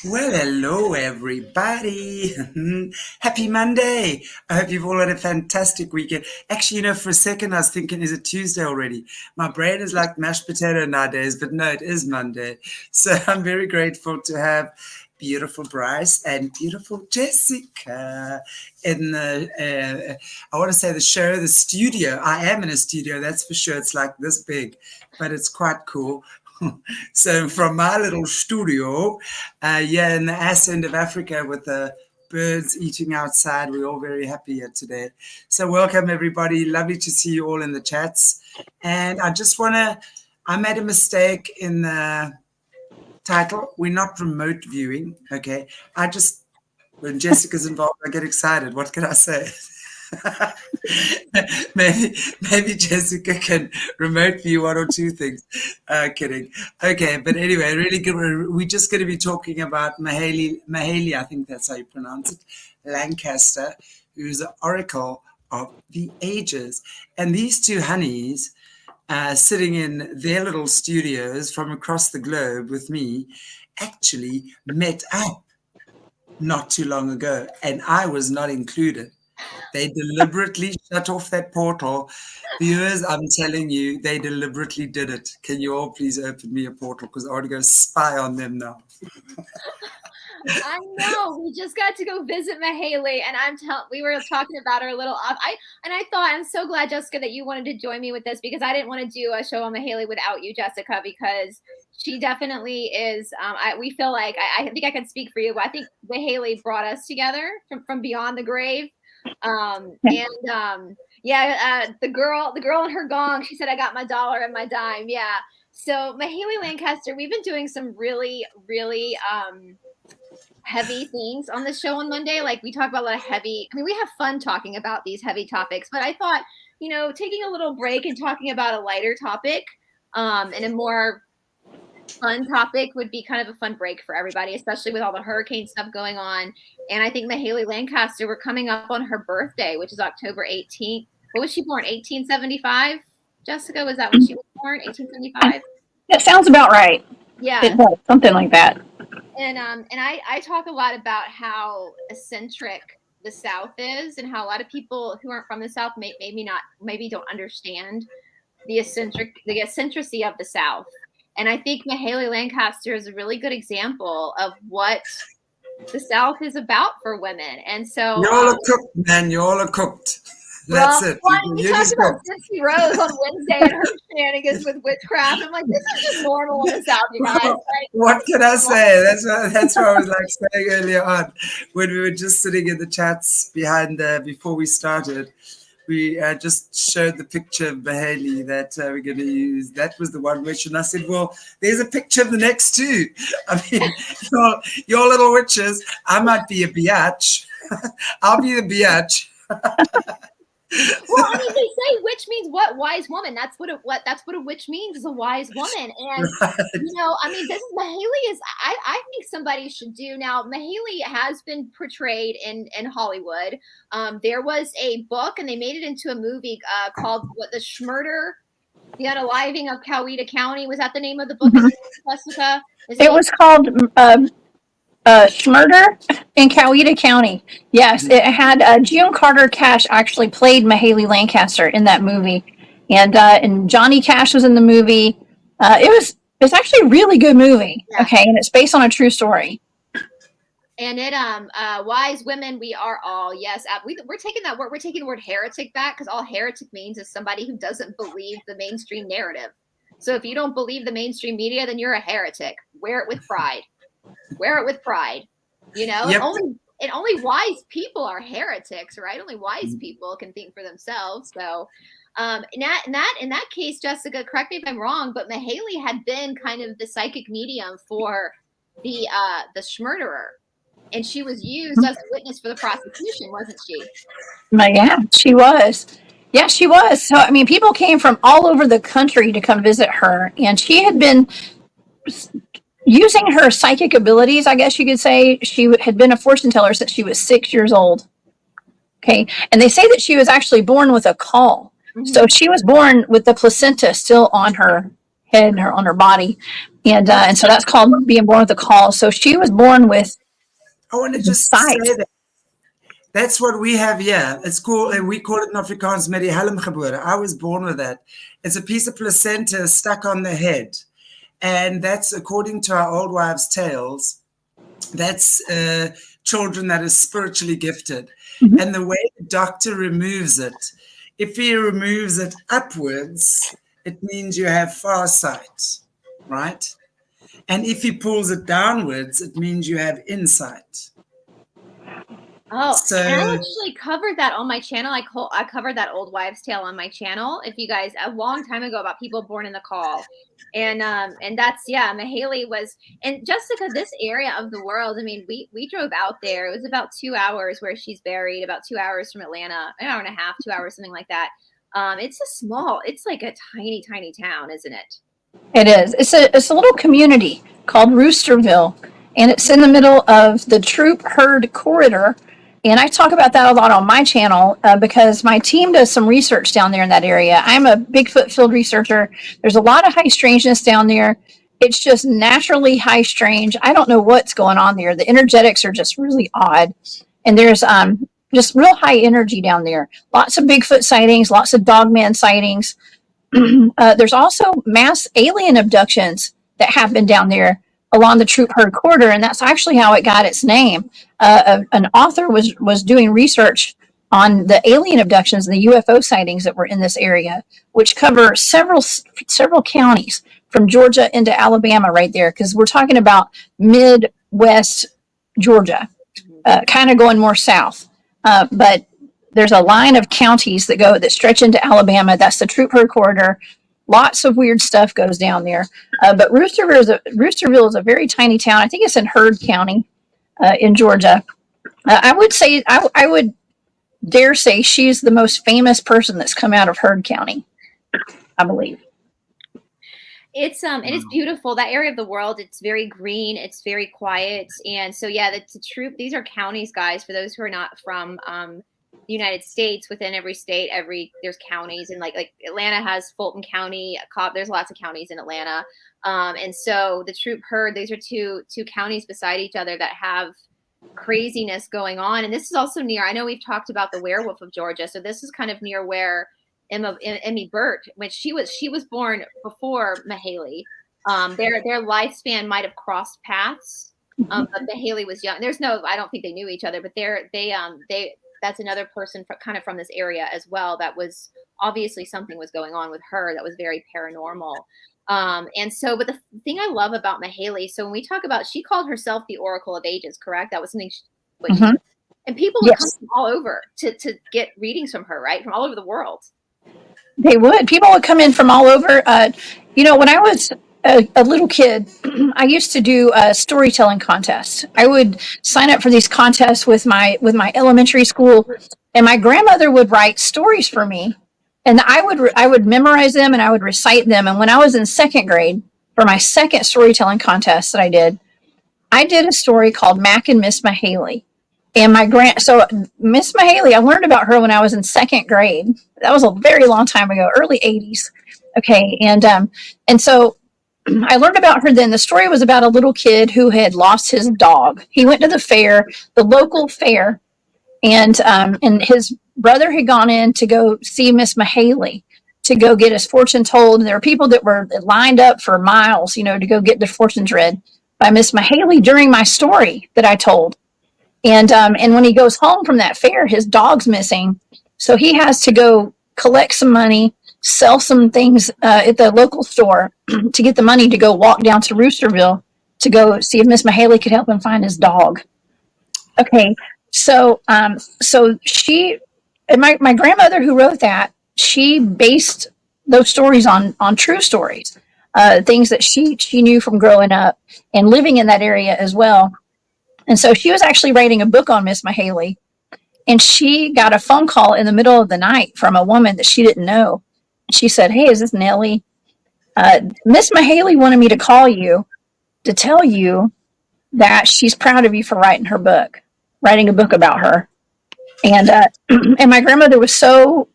Well, hello, everybody. Happy Monday. I hope you've all had a fantastic weekend. Actually, for a second, I was thinking, is it Tuesday already? My brain is like mashed potato nowadays, but no, it is Monday. So I'm very grateful to have beautiful Brice and beautiful Jessica in I want to say the show, the studio. I am in a studio, that's for sure. It's like this big, but it's quite cool. So from my little studio, in the ass end of Africa with the birds eating outside, we're all very happy here today. So welcome everybody. Lovely to see you all in the chats. And I made a mistake in the title. We're not remote viewing, okay? When Jessica's involved, I get excited. What can I say? maybe Jessica can remote view one or two things. Kidding. Okay, but anyway, really good. We're just going to be talking about Mayhayly, I think that's how you pronounce it, Lancastar, who's the oracle of the ages. And these two honeys, sitting in their little studios from across the globe with me, actually met up not too long ago, and I was not included. They deliberately shut off that portal. Viewers, I'm telling you, they deliberately did it. Can you all please open me a portal? Because I want to go spy on them now. I know. We just got to go visit Mayhayly, and we were talking about our little I thought, I'm so glad, Jessica, that you wanted to join me with this, because I didn't want to do a show on Mayhayly without you, Jessica, because she definitely is. We feel like I think I can speak for you, but I think Mayhayly brought us together from beyond the grave. The girl and her gong, she said, I got my dollar and my dime. Yeah. So Mayhayly Lancastar, we've been doing some really, really heavy things on the show on Monday. Like, we talk about a lot of we have fun talking about these heavy topics, but I thought, taking a little break and talking about a lighter topic, and a more fun topic would be kind of a fun break for everybody, especially with all the hurricane stuff going on. And I think Mayhayly Lancastar, we're coming up on her birthday, which is October 18th. What was she born? 1875? Jessica, was that when she was born? 1875? That sounds about right. Yeah. It does, something like that. And I talk a lot about how eccentric the South is, and how a lot of people who aren't from the South maybe don't understand the eccentricity of the South. And I think Mayhayly Lancastar is a really good example of what the South is about for women. And so you all are cooked, man. You all are cooked. That's it. You talked about Cincy Rose on Wednesday and her shenanigans with witchcraft. I'm like, this is just normal in the South, you guys. Right? What can I say? That's what I was saying earlier on when we were just sitting in the chats before we started. We just showed the picture of Mayhayly that we're going to use. That was the one witch. And I said, well, there's a picture of the next two. I mean, your little witches. I might be a biatch. I'll be the biatch. Well, they say witch means what? Wise woman. That's what a witch means, is a wise woman. And right. This is Mayhayly is. I think somebody should do now. Mayhayly has been portrayed in Hollywood. There was a book, and they made it into a movie called The Schmurder, The Unaliving of Coweta County. Was that the name of the book? Jessica? It was called Schmurder in Coweta County. Yes, it had June Carter Cash actually played Mayhayly Lancastar in that movie, and Johnny Cash was in the movie. It's actually a really good movie. Yeah. Okay, and it's based on a true story. And it wise women we are all. Yes, we're taking that word. We're taking the word heretic back, because all heretic means is somebody who doesn't believe the mainstream narrative. So if you don't believe the mainstream media, then you're a heretic. Wear it with pride. Wear it with pride. Yep. Only wise people are heretics, right? Only wise people can think for themselves. So in that case, Jessica, correct me if I'm wrong, but Mayhayly had been kind of the psychic medium for the Schmurderer, and she was used as a witness for the prosecution, wasn't she? Yeah, she was. Yeah, she was. So people came from all over the country to come visit her, and she had been using her psychic abilities, I guess you could say. She had been a fortune teller since she was 6 years old. Okay. And they say that she was actually born with a caul. Mm-hmm. So she was born with the placenta still on her head, on her body. And so that's called being born with a call. So she was born with I want to the just sight. say that that's what we have here. It's called, and we call it in Afrikaans, Mayhayly Lancastar. I was born with that. It's a piece of placenta stuck on the head. And that's, according to our old wives' tales, that's children that are spiritually gifted. Mhm. And the way the doctor removes it, if he removes it upwards, it means you have far sight, right? And if he pulls it downwards, it means you have insight. Oh, So, and I actually covered that on my channel. I covered that old wives' tale on my channel. If you guys, a long time ago, about people born in the call, and that's, yeah, Mayhayly was, and Jessica, this area of the world. I mean, we drove out there. It was about 2 hours where she's buried, about 2 hours from Atlanta, an hour and a half, 2 hours, something like that. It's like a tiny, tiny town, isn't it? It is. It's a little community called Roosterville, and it's in the middle of the troop herd corridor. And I talk about that a lot on my channel because my team does some research down there in that area. I'm a Bigfoot field researcher. There's a lot of high strangeness down there. It's just naturally high strange. I don't know what's going on there. The energetics are just really odd. And there's just real high energy down there. Lots of Bigfoot sightings, lots of dogman sightings. There's also mass alien abductions that happen down there along the troop herd corridor, and that's actually how it got its name. An author was doing research on the alien abductions and the UFO sightings that were in this area, which cover several counties from Georgia into Alabama right there, because we're talking about Midwest Georgia, kind of going more south. But there's a line of counties that stretch into Alabama. That's the troop herd corridor. Lots of weird stuff goes down there. But Roosterville is a very tiny town. I think it's in Heard County in Georgia. I would dare say she's the most famous person that's come out of Heard County, I believe. It's beautiful. That area of the world, it's very green, it's very quiet. And so, yeah, the troop, these are counties, guys, for those who are not from the United States. Within every state, there's counties, and like Atlanta has Fulton County, there's lots of counties in Atlanta. And so the troop herd, these are two counties beside each other that have craziness going on. And this is also near, I know we've talked about the werewolf of Georgia, so this is kind of near where Emmy Burt, which she was born before Mayhayly. Their lifespan might have crossed paths, but Mayhayly was young. I don't think they knew each other, but that's another person kind of from this area as well. That was obviously something was going on with her that was very paranormal. And so, but the thing I love about Mayhayly, so when we talk about, she called herself the Oracle of Ages, correct? That was something and people would come from all over to get readings from her, right? From all over the world. They would. People would come in from all over. When I was a little kid, I used to do storytelling contests. I would sign up for these contests with my elementary school, and my grandmother would write stories for me, and I would memorize them and I would recite them. And when I was in second grade, for my second storytelling contest that I did a story called Mac and Miss Mayhayly. And so Miss Mayhayly, I learned about her when I was in second grade. That was a very long time ago, early 80s. Okay. And so I learned about her then. The story was about a little kid who had lost his dog. He went to the local fair, and his brother had gone in to go see Miss Mayhayly to go get his fortune told. And there were people that were lined up for miles, to go get their fortunes read by Miss Mayhayly during my story that I told. And when he goes home from that fair, his dog's missing. So he has to go collect some money, sell some things at the local store to get the money to go walk down to Roosterville to go see if Miss Mayhayly could help him find his dog. Okay, so she, and my grandmother who wrote that, she based those stories on true stories, things that she knew from growing up and living in that area as well. And so she was actually writing a book on Miss Mayhayly, and she got a phone call in the middle of the night from a woman that she didn't know. She said, "Hey, is this Nellie? Miss Mayhayly wanted me to call you to tell you that she's proud of you for writing a book about her." And and my grandmother was so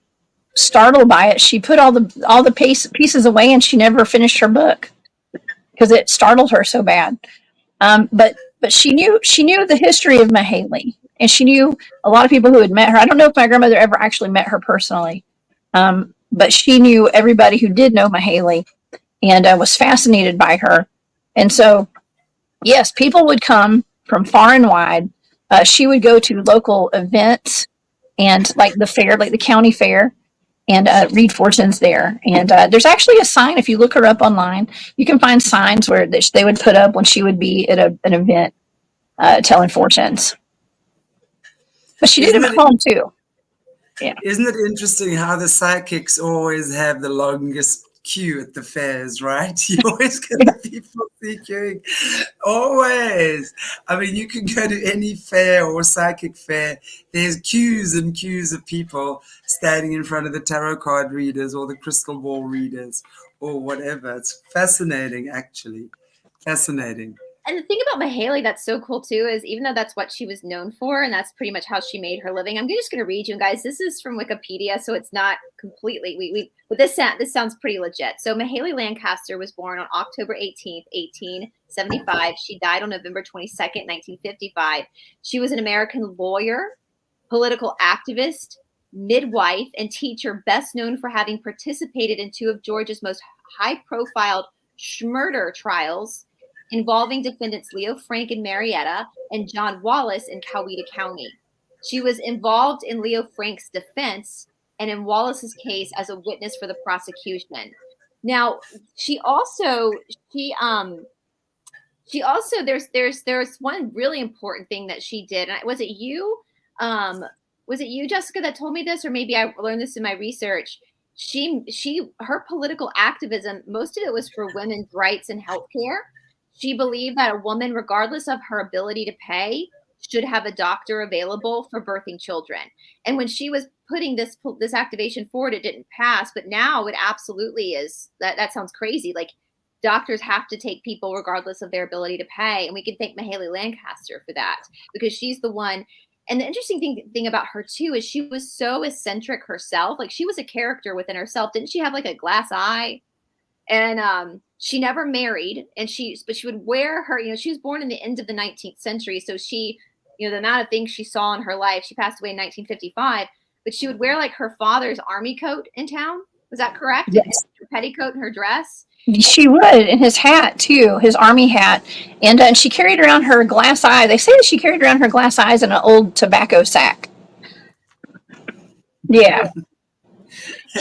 startled by it, she put all the pieces away, and she never finished her book because it startled her so bad. But she knew the history of Mayhayly, and she knew a lot of people who had met her. I don't know if my grandmother ever actually met her personally, but she knew everybody who did know Mayhayly, and was fascinated by her. And so, yes, people would come from far and wide. She would go to local events and like the fair, like the county fair, and read fortunes there. And there's actually a sign, if you look her up online, you can find signs where they would put up when she would be at an event telling fortunes. But she did it at home too. Yeah. Isn't it interesting how the psychics always have the longest queue at the fairs, right? You always get the people queuing. Always. I mean, you can go to any fair or psychic fair. There's queues and queues of people standing in front of the tarot card readers or the crystal ball readers or whatever. It's fascinating, actually. Fascinating. And the thing about Mayhayly that's so cool too is, even though that's what she was known for and that's pretty much how she made her living, I'm just going to read you guys. This is from Wikipedia, so it's not completely but this sounds pretty legit. So Mayhayly Lancastar was born on October 18th, 1875. She died on November 22nd, 1955. She was an American lawyer, political activist, midwife, and teacher, best known for having participated in two of Georgia's most high-profile murder trials, involving defendants Leo Frank in Marietta and John Wallace in Coweta County. She was involved in Leo Frank's defense and in Wallace's case as a witness for the prosecution. Now, there's one really important thing that she did. And was it you, Jessica, that told me this, or maybe I learned this in my research? Her political activism, most of it was for women's rights and healthcare. She believed that a woman, regardless of her ability to pay, should have a doctor available for birthing children. And when she was putting this activation forward, it didn't pass. But now it absolutely is. That sounds crazy. Like, doctors have to take people regardless of their ability to pay. And we can thank Mayhayly Lancastar for that, because she's the one. And the interesting thing about her too is she was so eccentric herself. Like, she was a character within herself. Didn't she have like a glass eye? And she never married, but she would wear her, she was born in the end of the 19th century. So she, the amount of things she saw in her life, she passed away in 1955, but she would wear like her father's army coat in town. Was that correct? Yes. Her petticoat and her dress. She would, and his hat too, his army hat. And she carried around her glass eye. They say that she carried around her glass eyes in an old tobacco sack. Yeah.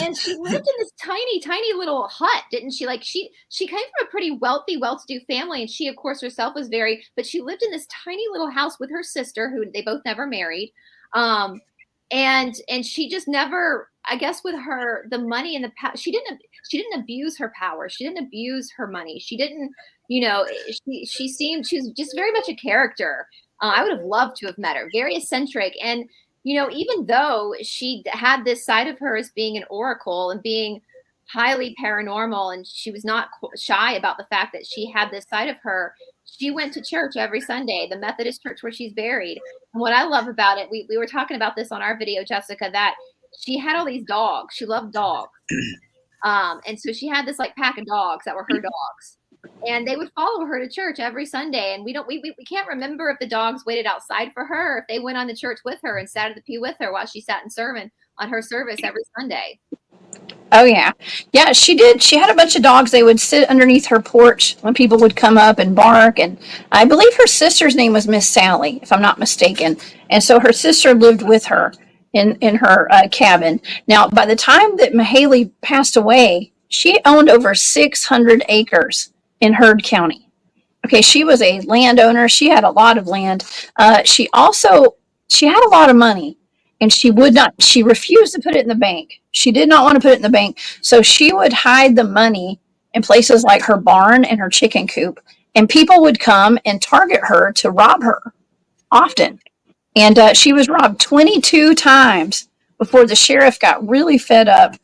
And she lived in this tiny little hut, didn't she? Like, she came from a pretty wealthy, well-to-do family, and she, of course, herself was but she lived in this tiny little house with her sister, who they both never married. And she just never, I guess, with her, the money and the power, she didn't abuse her power. She didn't abuse her money. She didn't, she was just very much a character. I would have loved to have met her. Very eccentric. And even though she had this side of her as being an oracle and being highly paranormal, and she was not shy about the fact that she had this side of her, she went to church every Sunday, the Methodist church where she's buried. And what I love about it, we were talking about this on our video, Jessica, that she had all these dogs. She loved dogs. And so she had this like pack of dogs that were her dogs. And they would follow her to church every Sunday. And we can't remember if the dogs waited outside for her, or if they went on to church with her and sat at the pew with her while she sat in sermon on her service every Sunday. Oh, yeah. Yeah, she did. She had a bunch of dogs. They would sit underneath her porch when people would come up and bark. And I believe her sister's name was Miss Sally, if I'm not mistaken. And so her sister lived with her in her cabin. Now, by the time that Mayhayly passed away, she owned over 600 acres in Heard County. Okay, she was a landowner. She had a lot of land. She had a lot of money, and she refused to put it in the bank. She did not want to put it in the bank. So she would hide the money in places like her barn and her chicken coop, and people would come and target her to rob her often. And she was robbed 22 times before the sheriff got really fed up,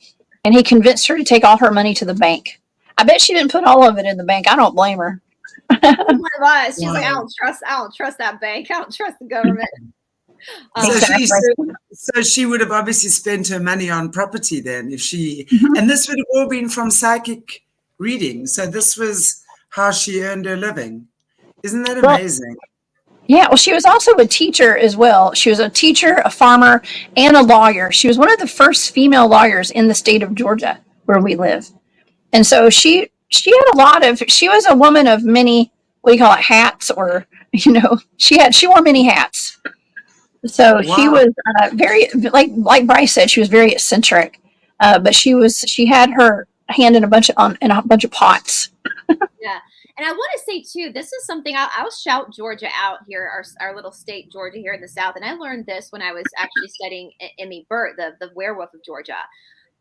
and he convinced her to take all her money to the bank. I bet she didn't put all of it in the bank. I don't blame her. One of us. She's like, I don't trust that bank. I don't trust the government. So she would have obviously spent her money on property then, if she, and this would have all been from psychic reading. So this was how she earned her living. Isn't that Well, amazing? yeah, well, she was also a teacher as well. She was a teacher, a farmer, and a lawyer. She was one of the first female lawyers in the state of Georgia where we live. And so she had a lot of, she was a woman of many, what do you call it, hats, or she wore many hats. So she Wow. was very, like Brice said, she was very eccentric. But she had her hand in in a bunch of pots. Yeah. And I want to say too, this is something I'll shout Georgia out here, our little state, Georgia, here in the South. And I learned this when I was actually studying Burt, the werewolf of Georgia.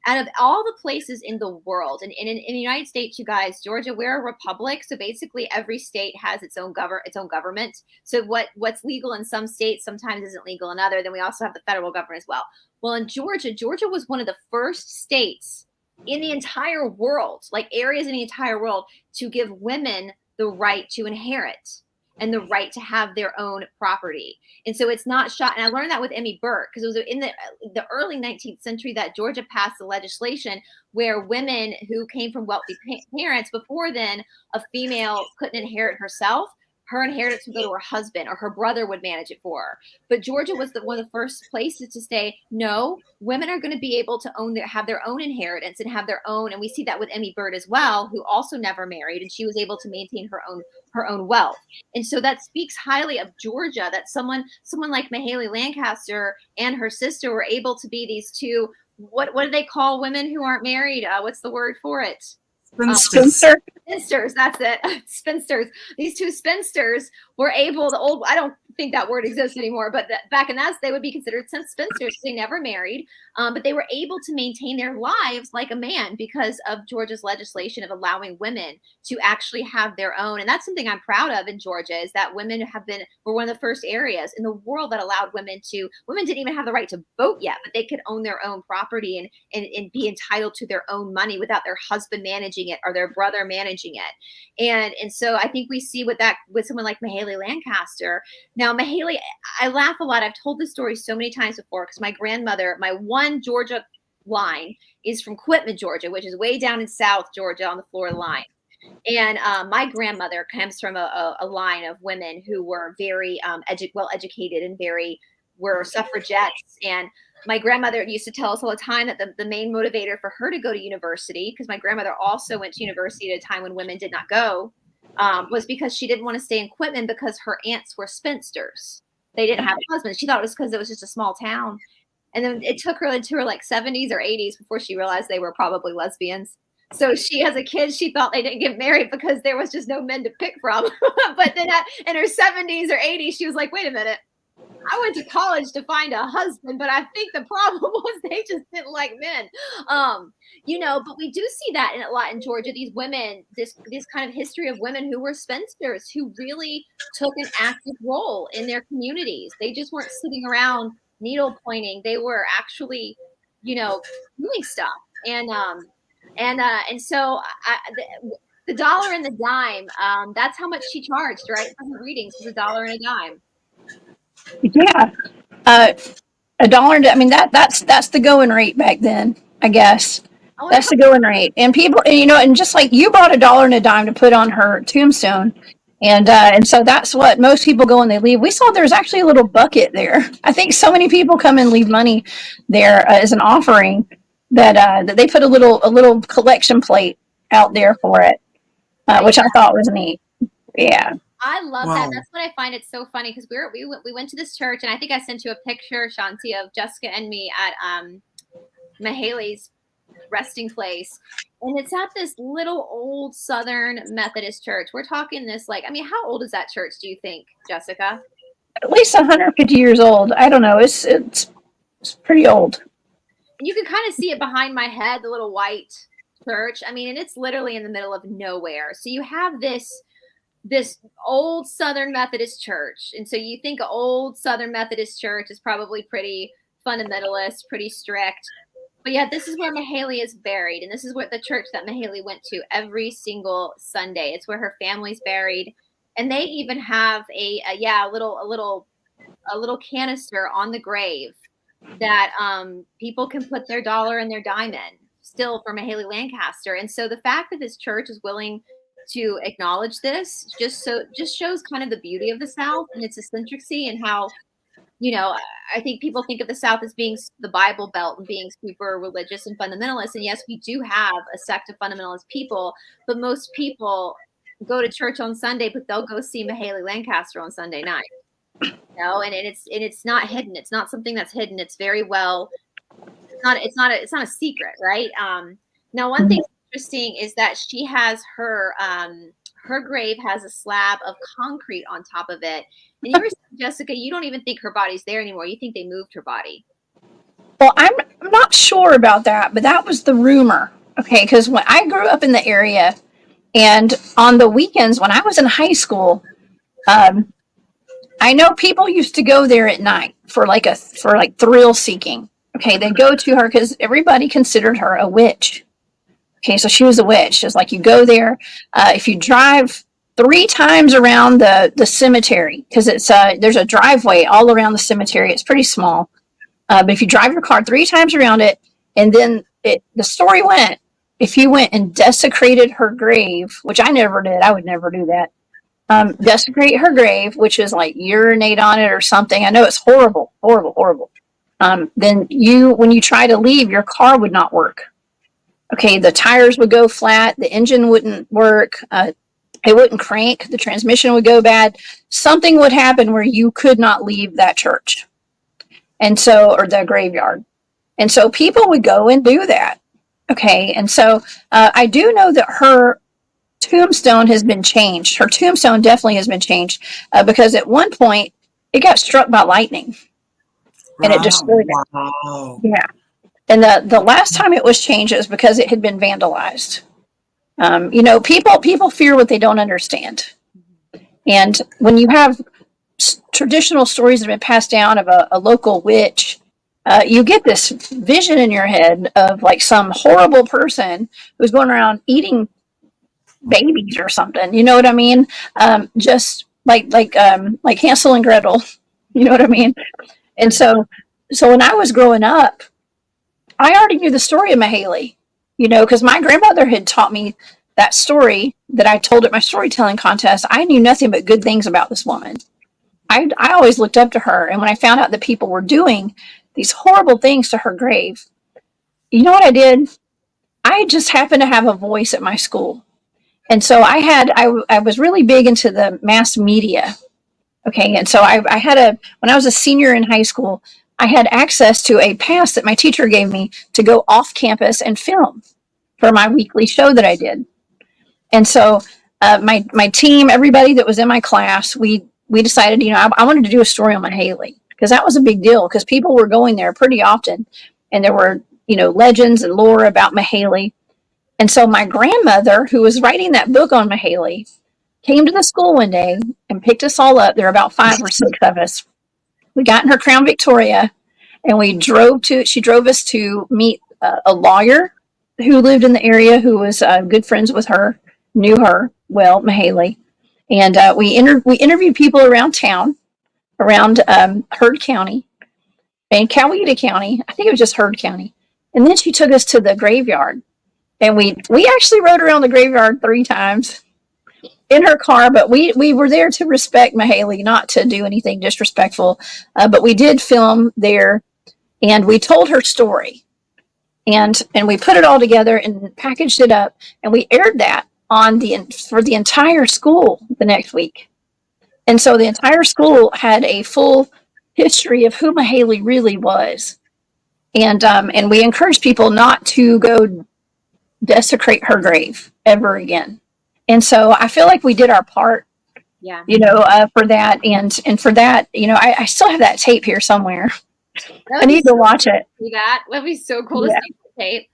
Out of all the places in the world, and in the United States, you guys, Georgia, we're a republic. So basically every state has its own government. So what's legal in some states sometimes isn't legal in other. Then we also have the federal government as well. Well, in Georgia was one of the first states in the entire world, like areas in the entire world, to give women the right to inherit and the right to have their own property. And so it's not shot. And I learned that with Burt, because it was in the early 19th century that Georgia passed the legislation where women who came from wealthy parents, before then, a female couldn't inherit herself. Her inheritance would go to her husband, or her brother would manage it for her. But Georgia was one of the first places to say, no, women are going to be able to have their own inheritance and have their own. And we see that with Burt as well, who also never married, and she was able to maintain her own wealth. And so that speaks highly of Georgia, that someone like Mayhayly Lancastar and her sister were able to be these two. What do they call women who aren't married? What's the word for it? Spinster. Spinsters, that's it. Spinsters. These two spinsters were able, I don't think that word exists anymore, but back in that, they would be considered spinsters. They never married, but they were able to maintain their lives like a man because of Georgia's legislation of allowing women to actually have their own. And that's something I'm proud of in Georgia, is that women were one of the first areas in the world that allowed women didn't even have the right to vote yet, but they could own their own property and be entitled to their own money without their husband managing it or their brother managing it. And so I think we see with someone like Mayhayly Lancastar. Now, Mayhayly, I laugh a lot. I've told this story so many times before, because my grandmother, my one Georgia line is from Quitman, Georgia, which is way down in South Georgia on the Florida line. And my grandmother comes from a line of women who were very well educated and were suffragettes. And my grandmother used to tell us all the time that the main motivator for her to go to university, because my grandmother also went to university at a time when women did not go, was because she didn't want to stay in Quitman because her aunts were spinsters. They didn't have husbands. She thought it was because it was just a small town. And then it took her into her like 70s or 80s before she realized they were probably lesbians. So she, as a kid, she thought they didn't get married because there was just no men to pick from. But then in her 70s or 80s, she was like, wait a minute. I went to college to find a husband, but I think the problem was they just didn't like men. But we do see that a lot in Georgia. These women, this kind of history of women who were spinsters, who really took an active role in their communities. They just weren't sitting around needle pointing. They were actually, doing stuff. And so the dollar and the dime, that's how much she charged, right? For her readings was $1 and a dime. Yeah. $1. I mean, that's the going rate back then, I guess. That's the going rate. And people, and just like you bought $1 and a dime to put on her tombstone. And so that's what most people go when they leave. We saw there's actually a little bucket there. I think so many people come and leave money there as an offering that they put a little collection plate out there for it, which I thought was neat. Yeah. I love that. That's what I find it so funny, because we went to this church, and I think I sent you a picture, Shanti, of Jessica and me at Mayhaly's resting place, and it's at this little old Southern Methodist church. We're talking this how old is that church, do you think, Jessica? At least 150 years old. I don't know. It's pretty old. And you can kind of see it behind my head, the little white church. I mean, and it's literally in the middle of nowhere. So you have this old Southern Methodist church. And so you think an old Southern Methodist church is probably pretty fundamentalist, pretty strict. But yeah, this is where Mayhayly is buried. And this is what the church that Mayhayly went to every single Sunday. It's where her family's buried. And they even have a little canister on the grave that people can put their $1 and their dime in, still for Mayhayly Lancastar. And so the fact that this church is willing to acknowledge this, just shows kind of the beauty of the South and its eccentricity, and how, you know, I think people think of the South as being the Bible Belt and being super religious and fundamentalist. And yes, we do have a sect of fundamentalist people, but most people go to church on Sunday, but they'll go see Mayhayly Lancastar on Sunday night. You know, and it's not hidden. It's not something that's hidden. It's very well. It's not a secret, right? Now, one thing interesting is that she has her grave has a slab of concrete on top of it. And you were saying, Jessica, you don't even think her body's there anymore. You think they moved her body. Well, I'm not sure about that, but that was the rumor. Okay, because when I grew up in the area, and on the weekends when I was in high school, I know people used to go there at night for like thrill seeking. Okay, they'd go to her because everybody considered her a witch. Okay, so she was a witch. It's like you go there. If you drive 3 times around the cemetery, because it's there's a driveway all around the cemetery. It's pretty small. But if you drive your car 3 times around it, and then the story went, if you went and desecrated her grave, which I never did, I would never do that. Desecrate her grave, which is like urinate on it or something. I know it's horrible, horrible, horrible. Then when you try to leave, your car would not work. Okay, the tires would go flat, the engine wouldn't work, it wouldn't crank, the transmission would go bad. Something would happen where you could not leave that church, or the graveyard. And so people would go and do that. Okay, and so I do know that her tombstone has been changed. Her tombstone definitely has been changed because at one point it got struck by lightning and it destroyed it. Wow. Yeah. And the last time it was changed, it was because it had been vandalized. You know, people fear what they don't understand. And when you have traditional stories that have been passed down of a local witch, you get this vision in your head of like some horrible person who's going around eating babies or something. You know what I mean? Just like Hansel and Gretel. You know what I mean? And so when I was growing up, I already knew the story of Mayhayly, you know, because my grandmother had taught me that story that I told at my storytelling contest. I knew nothing but good things about this woman. I always looked up to her. And when I found out that people were doing these horrible things to her grave, you know what I did? I just happened to have a voice at my school. And so I was really big into the mass media. Okay. And so I had when I was a senior in high school, I had access to a pass that my teacher gave me to go off campus and film for my weekly show that I did. And so my team, everybody that was in my class, we decided, you know, I wanted to do a story on Mayhayly because that was a big deal because people were going there pretty often. And there were, you know, legends and lore about Mayhayly. And so my grandmother, who was writing that book on Mayhayly, came to the school one day and picked us all up. There were about 5 or 6 of us. We got in her Crown Victoria and she drove us to meet a lawyer who lived in the area who was good friends with her, knew her well, Mayhayly. And we interviewed people around town, around Heard County and Coweta County. I think it was just Heard County. And then she took us to the graveyard. And we actually rode around the graveyard 3 times in her car, but we were there to respect Mayhayly, not to do anything disrespectful. But we did film there, and we told her story, and we put it all together and packaged it up, and we aired that for the entire school the next week. And so the entire school had a full history of who Mayhayly really was, and we encouraged people not to go desecrate her grave ever again. And so I feel like we did our part, Yeah. you know, for that. And for that, you know, I still have that tape here somewhere. I need to watch it. See that? That'd be so cool to see the tape.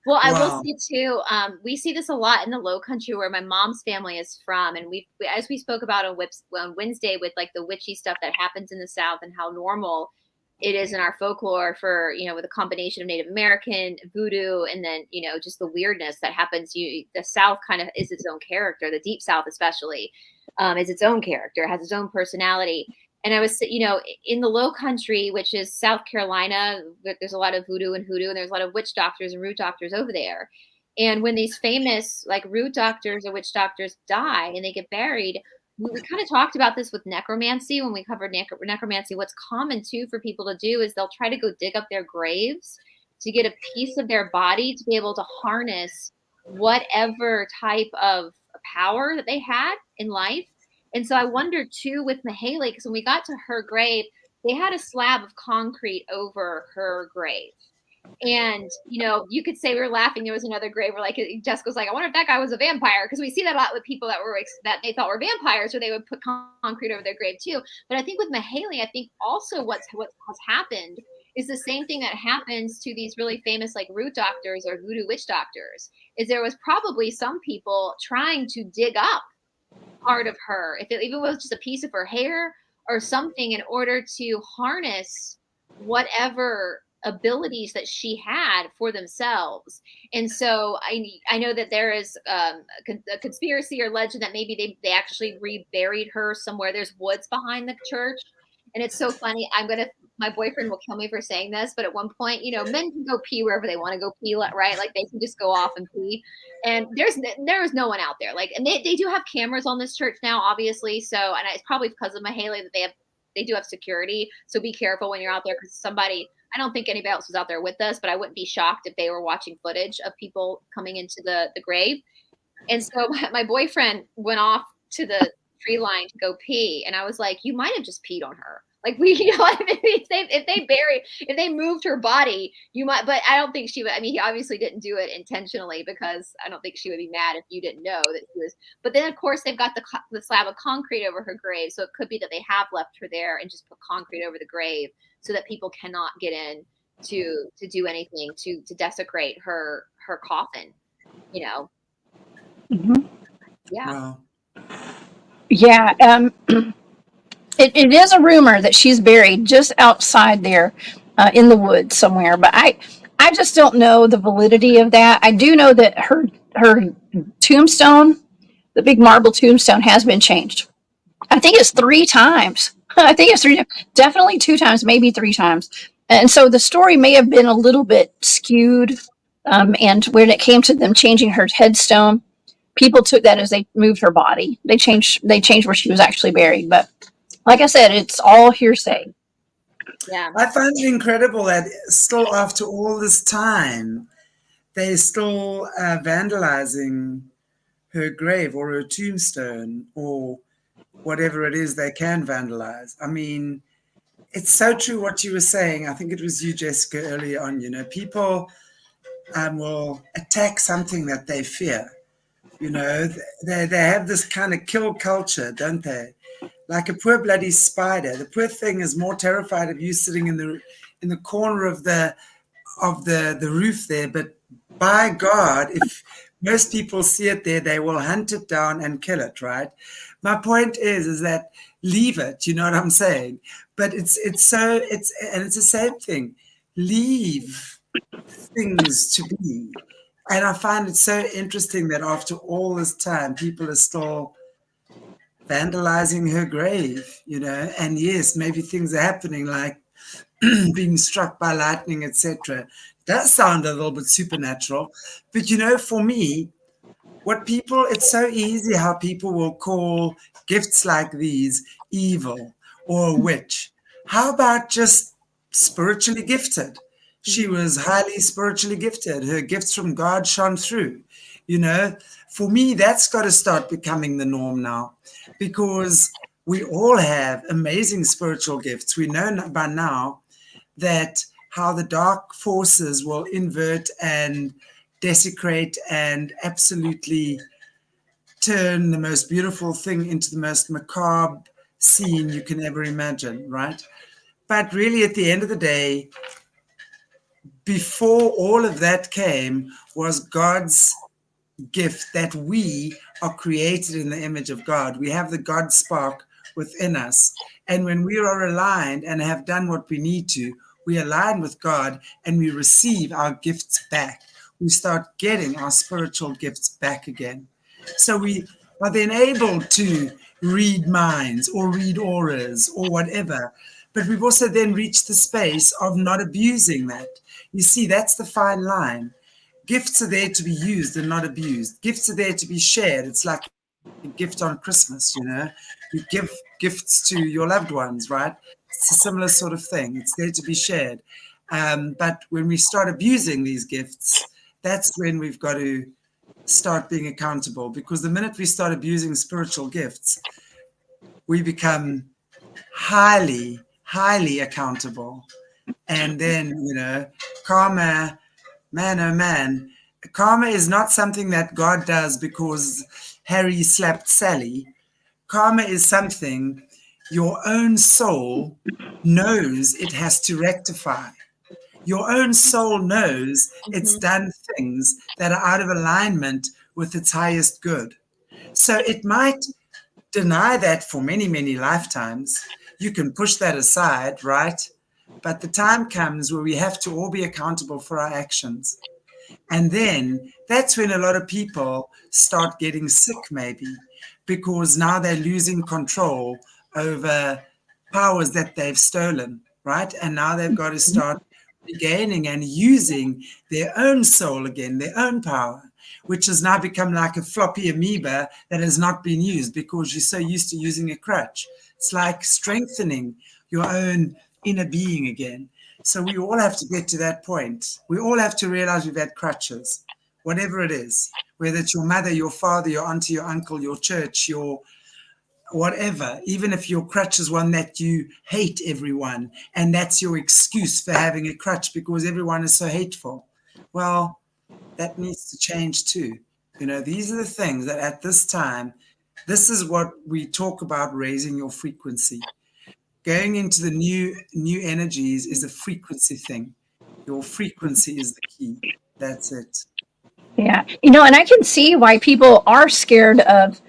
Well, I will Wow. say too, we see this a lot in the Low Country where my mom's family is from. And as we spoke about on Wednesday with like the witchy stuff that happens in the South and how normal it is in our folklore for, you know, with a combination of Native American, voodoo, and then, you know, just the weirdness that happens. The South kind of is its own character. The Deep South especially is its own character, has its own personality. And I was, you know, in the Low Country, which is South Carolina, there's a lot of voodoo and hoodoo, and there's a lot of witch doctors and root doctors over there. And when these famous like root doctors or witch doctors die and they get buried, we kind of talked about this with necromancy when we covered necromancy. What's common too for people to do is they'll try to go dig up their graves to get a piece of their body to be able to harness whatever type of power that they had in life. And so I wonder too with Mayhayly, because when we got to her grave, they had a slab of concrete over her grave. And, you know, you could say we were laughing. There was another grave where like Jessica's like, I wonder if that guy was a vampire. Because we see that a lot with people that were that they thought were vampires, or they would put concrete over their grave too. But I think with Mayhayly, I think also what has happened is the same thing that happens to these really famous like root doctors or voodoo witch doctors, is there was probably some people trying to dig up part of her, if it even was just a piece of her hair or something, in order to harness whatever abilities that she had for themselves. And so I know that there is a conspiracy or legend that maybe they actually reburied her somewhere. There's woods behind the church. And it's so funny. My boyfriend will kill me for saying this, but at one point, you know, men can go pee wherever they want to go pee, right? Like they can just go off and pee. And there is no one out there. Like, and they do have cameras on this church now, obviously. So, and it's probably because of Mayhayly that they do have security. So be careful when you're out there, because I don't think anybody else was out there with us, but I wouldn't be shocked if they were watching footage of people coming into the grave. And so my boyfriend went off to the tree line to go pee. And I was like, you might have just peed on her. Like if they moved her body, you might, but I don't think she would. I mean, he obviously didn't do it intentionally, because I don't think she would be mad if you didn't know that she was. But then of course they've got the slab of concrete over her grave. So it could be that they have left her there and just put concrete over the grave so that people cannot get in to do anything to desecrate her coffin, you know? Mm-hmm. Yeah. Wow. Yeah. It is a rumor that she's buried just outside there in the woods somewhere, but I just don't know the validity of that. I do know that her tombstone, the big marble tombstone, has been changed. I think it's 3 times. I think it's 3 times. Definitely 2 times, maybe 3 times. And so the story may have been a little bit skewed. And when it came to them changing her headstone, people took that as they moved her body. They changed where she was actually buried, but like I said, it's all hearsay. Yeah. I find it incredible that still after all this time, they're still vandalizing her grave or her tombstone or whatever it is they can vandalize. I mean, it's so true what you were saying. I think it was you, Jessica, earlier on. You know, people will attack something that they fear. You know, they have this kind of kill culture, don't they? Like a poor bloody spider. The poor thing is more terrified of you sitting in the corner of the roof there. But by God, if most people see it there, they will hunt it down and kill it, right? My point is that leave it. You know what I'm saying? But it's the same thing. Leave things to be. And I find it so interesting that after all this time, people are still vandalizing her grave, you know. And yes, maybe things are happening like being struck by lightning, etc. Does sound a little bit supernatural. But, you know, for me, it's so easy how people will call gifts like these evil or a witch. How about just spiritually gifted? She was highly spiritually gifted. Her gifts from God shone through. You know, for me, that's got to start becoming the norm now, because we all have amazing spiritual gifts. We know by now that how the dark forces will invert and desecrate and absolutely turn the most beautiful thing into the most macabre scene you can ever imagine, right? But really, at the end of the day, before all of that came was God's gift that we are created in the image of God. We have the God spark within us. And when we are aligned and have done what we need to, we align with God and we receive our gifts back. We start getting our spiritual gifts back again. So we are then able to read minds or read auras or whatever. But we've also then reached the space of not abusing that. You see, that's the fine line. Gifts are there to be used and not abused. Gifts are there to be shared. It's like a gift on Christmas, you know. You give gifts to your loved ones, right? It's a similar sort of thing. It's there to be shared. But when we start abusing these gifts, that's when we've got to start being accountable, because the minute we start abusing spiritual gifts, we become highly, highly accountable. And then, you know, karma, man, oh man, karma is not something that God does because Harry slapped Sally. Karma is something your own soul knows it has to rectify. Your own soul knows it's done things that are out of alignment with its highest good. So it might deny that for many, many lifetimes. You can push that aside, right? But the time comes where we have to all be accountable for our actions. And then that's when a lot of people start getting sick, maybe, because now they're losing control over powers that they've stolen, right? And now they've got to start regaining and using their own soul again, their own power, which has now become like a floppy amoeba that has not been used because you're so used to using a crutch. It's like strengthening your own inner being again. So we all have to get to that point. We all have to realize we've had crutches, whatever it is, whether it's your mother, your father, your auntie, your uncle, your church, your whatever, even if your crutch is one that you hate everyone, and that's your excuse for having a crutch because everyone is so hateful. Well, that needs to change too. You know, these are the things that at this time, this is what we talk about, raising your frequency. Going into the new energies is a frequency thing. Your frequency is the key. That's it. Yeah. You know, and I can see why people are scared of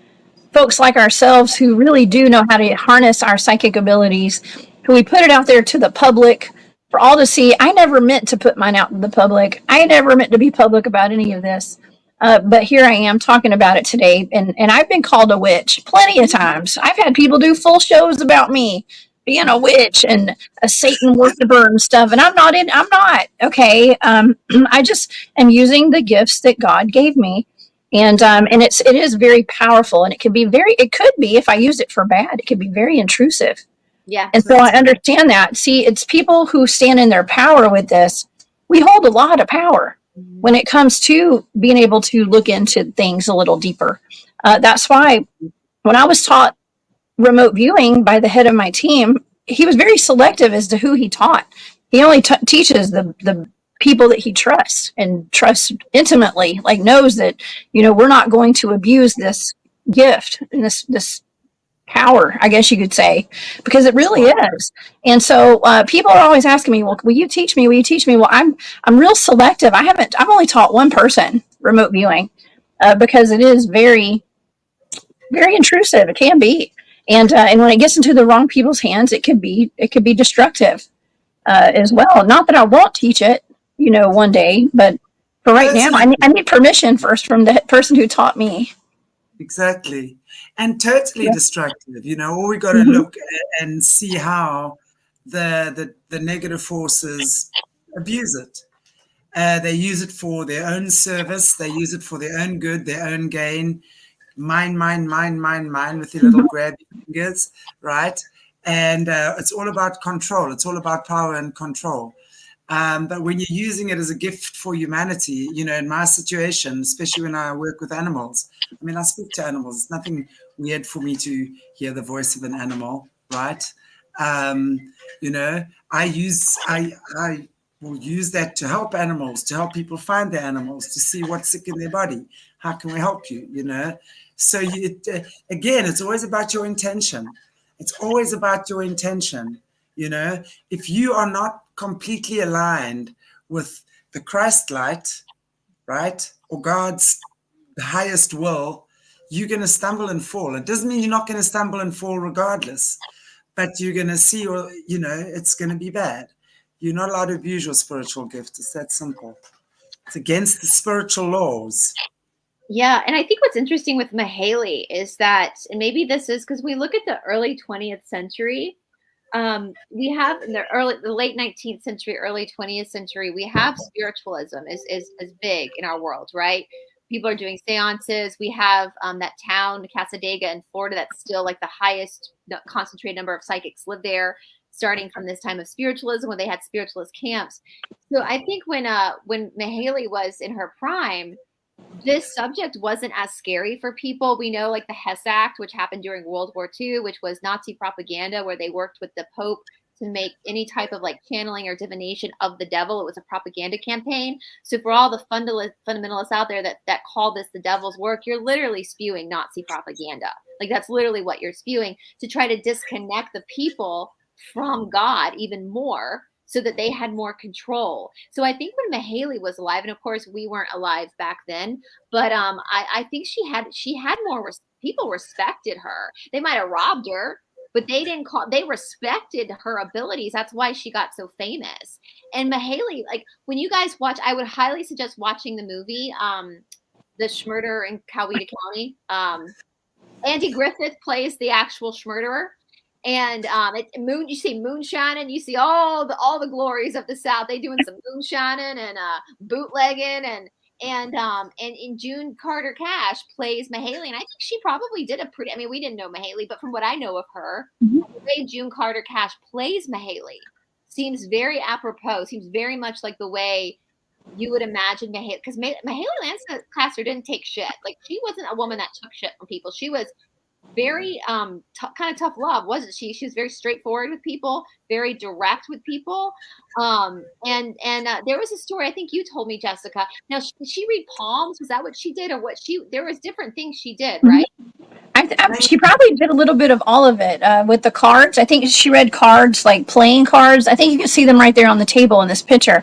folks like ourselves who really do know how to harness our psychic abilities, who we put it out there to the public for all to see. I never meant to put mine out in the public. I never meant to be public about any of this. But here I am talking about it today. And I've been called a witch plenty of times. I've had people do full shows about me being a witch and a Satan worshiper and stuff. And I'm not. Okay. I just am using the gifts that God gave me. And it is very powerful, and it could be if I use it for bad, it could be very intrusive. Yeah. And so I understand that. See, it's people who stand in their power with this. We hold a lot of power when it comes to being able to look into things a little deeper. That's why when I was taught remote viewing by the head of my team, he was very selective as to who he taught. He only teaches the people that he trusts and trusts intimately, like knows that, you know, we're not going to abuse this gift and this power, I guess you could say, because it really is. And so people are always asking me, well, will you teach me? Will you teach me? Well, I'm real selective. I've only taught one person remote viewing because it is very, very intrusive. It can be. And when it gets into the wrong people's hands, it could be destructive as well. Not that I won't teach it, you know, one day, but for right now, I need permission first from the person who taught me. Exactly. And totally destructive. You know, all we got to look and see how the negative forces abuse it. They use it for their own service. They use it for their own good, their own gain. Mine with your little grabby fingers, right? And it's all about control. It's all about power and control. But when you're using it as a gift for humanity, you know, in my situation, especially when I work with animals, I mean, I speak to animals. It's nothing weird for me to hear the voice of an animal, right? You know, I will use that to help animals, to help people find their animals, to see what's sick in their body. How can we help you, you know? So again, it's always about your intention. It's always about your intention. You know, if you are not completely aligned with the Christ light, right, or God's highest will, you're going to stumble and fall. It doesn't mean you're not going to stumble and fall regardless, but you're going to see, or you know, it's going to be bad. You're not allowed to abuse your spiritual gift. It's that simple. It's against the spiritual laws. Yeah, and I think what's interesting with Mayhayly is that, and maybe this is because we look at the early 20th century, we have in the late 19th century, early 20th century, we have spiritualism is big in our world, right? People are doing seances. We have that town, Casadega in Florida, that's still like the highest concentrated number of psychics live there, starting from this time of spiritualism when they had spiritualist camps. So I think when Mayhayly was in her prime, this subject wasn't as scary for people. We know like the Hess Act, which happened during World War II, which was Nazi propaganda, where they worked with the Pope to make any type of like channeling or divination of the devil. It was a propaganda campaign. So for all the fundamentalists out there that call this the devil's work, you're literally spewing Nazi propaganda. Like that's literally what you're spewing to try to disconnect the people from God even more, so that they had more control. So I think when Mayhayly was alive, and of course we weren't alive back then, but I think she had more people respected her. They might have robbed her, but they respected her abilities. That's why she got so famous. And Mayhayly, like when you guys watch, I would highly suggest watching the movie, The Schmurder in Coweta County. Andy Griffith plays the actual Schmurderer. And you see moonshining, you see all the glories of the South. They doing some moonshining and bootlegging, and June Carter Cash plays Mayhayly, and I think she probably did a pretty. I mean, we didn't know Mayhayly, but from what I know of her, the way June Carter Cash plays Mayhayly seems very apropos. Seems very much like the way you would imagine Mayhayly, because Mayhayly Lancastar didn't take shit. Like she wasn't a woman that took shit from people. She was very kind of tough love, wasn't she? She was very straightforward with people, very direct with people. And there was a story I think you told me, Jessica. Now, did she read palms? Was that what she did, or what there was different things she did, right? She probably did a little bit of all of it with the cards. I think she read cards, like playing cards. I think you can see them right there on the table in this picture.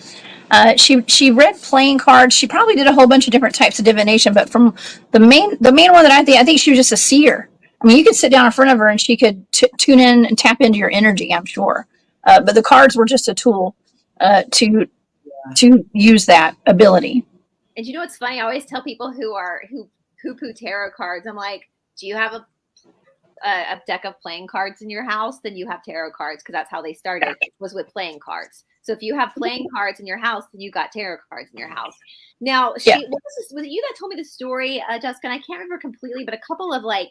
She read playing cards. She probably did a whole bunch of different types of divination, but from the main one that I think she was just a seer. I mean, you could sit down in front of her and she could tune in and tap into your energy, I'm sure. But the cards were just a tool to use that ability. And you know what's funny? I always tell people who poo-poo tarot cards, I'm like, do you have a deck of playing cards in your house? Then you have tarot cards, because that's how they started, was with playing cards. So if you have playing cards in your house, then you got tarot cards in your house. Now, was it you that told me the story, Jessica? And I can't remember completely, but a couple of like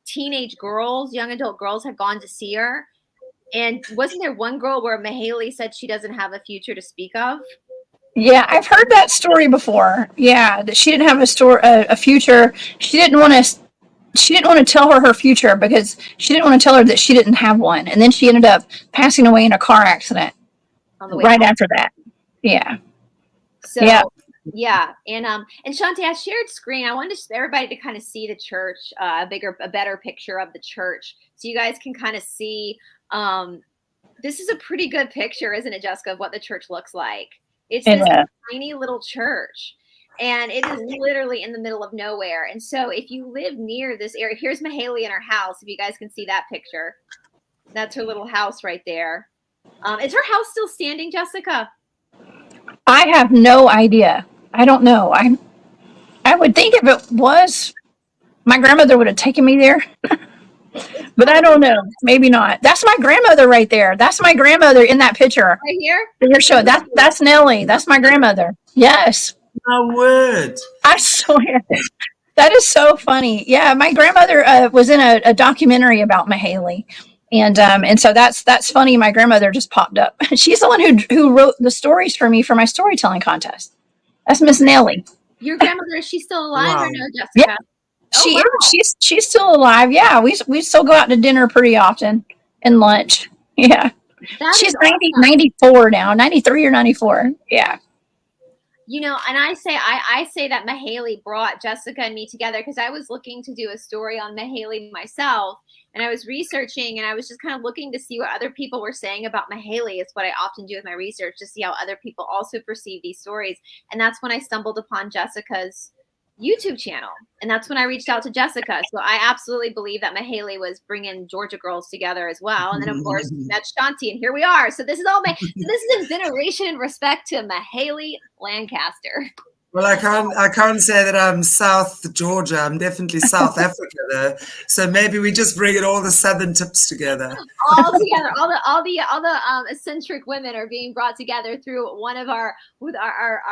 teenage girls, young adult girls, had gone to see her. And wasn't there one girl where Mayhayly said she doesn't have a future to speak of? Yeah, I've heard that story before. Yeah, that she didn't have a future. She didn't want to tell her future because she didn't want to tell her that she didn't have one. And then she ended up passing away in a car accident right after that. Yeah. So yeah. And Chantelle, I shared screen. I wanted everybody to kind of see the church, a better picture of the church, so you guys can kind of see. This is a pretty good picture, isn't it, Jessica, of what the church looks like? It's this tiny little church, and it is literally in the middle of nowhere. And so if you live near this area, here's Mayhayly in her house. If you guys can see that picture, that's her little house right there. Is her house still standing, Jessica? I have no idea. I don't know. I would think if it was, my grandmother would have taken me there. But I don't know. Maybe not. That's my grandmother right there. That's my grandmother in that picture. Right here? You're showing. That's Nellie. That's my grandmother. Yes. My word. I swear. That is so funny. Yeah, my grandmother was in a documentary about Mayhayly. And so that's funny. My grandmother just popped up. She's the one who wrote the stories for me for my storytelling contest. That's Miss Nellie. Your grandmother, is she still alive or no, Jessica? Yeah. She's still alive. Yeah, we still go out to dinner pretty often and lunch. Yeah. She's 94 now, 93 or 94. Yeah. You know, and I say that Mayhayly brought Jessica and me together because I was looking to do a story on Mayhayly myself, and I was researching, and I was just kind of looking to see what other people were saying about Mayhayly. It's what I often do with my research, to see how other people also perceive these stories. And that's when I stumbled upon Jessica's YouTube channel, and that's when I reached out to Jessica. So I absolutely believe that Mayhayly was bringing Georgia girls together as well. And then of course we met Chantelle, and here we are. So this is all this is in veneration and respect to Mayhayly Lancastar. Well, I can't say that I'm South Georgia. I'm definitely South Africa, though. So maybe we just bring it all the southern tips together. All together, all the eccentric women are being brought together through one of our with our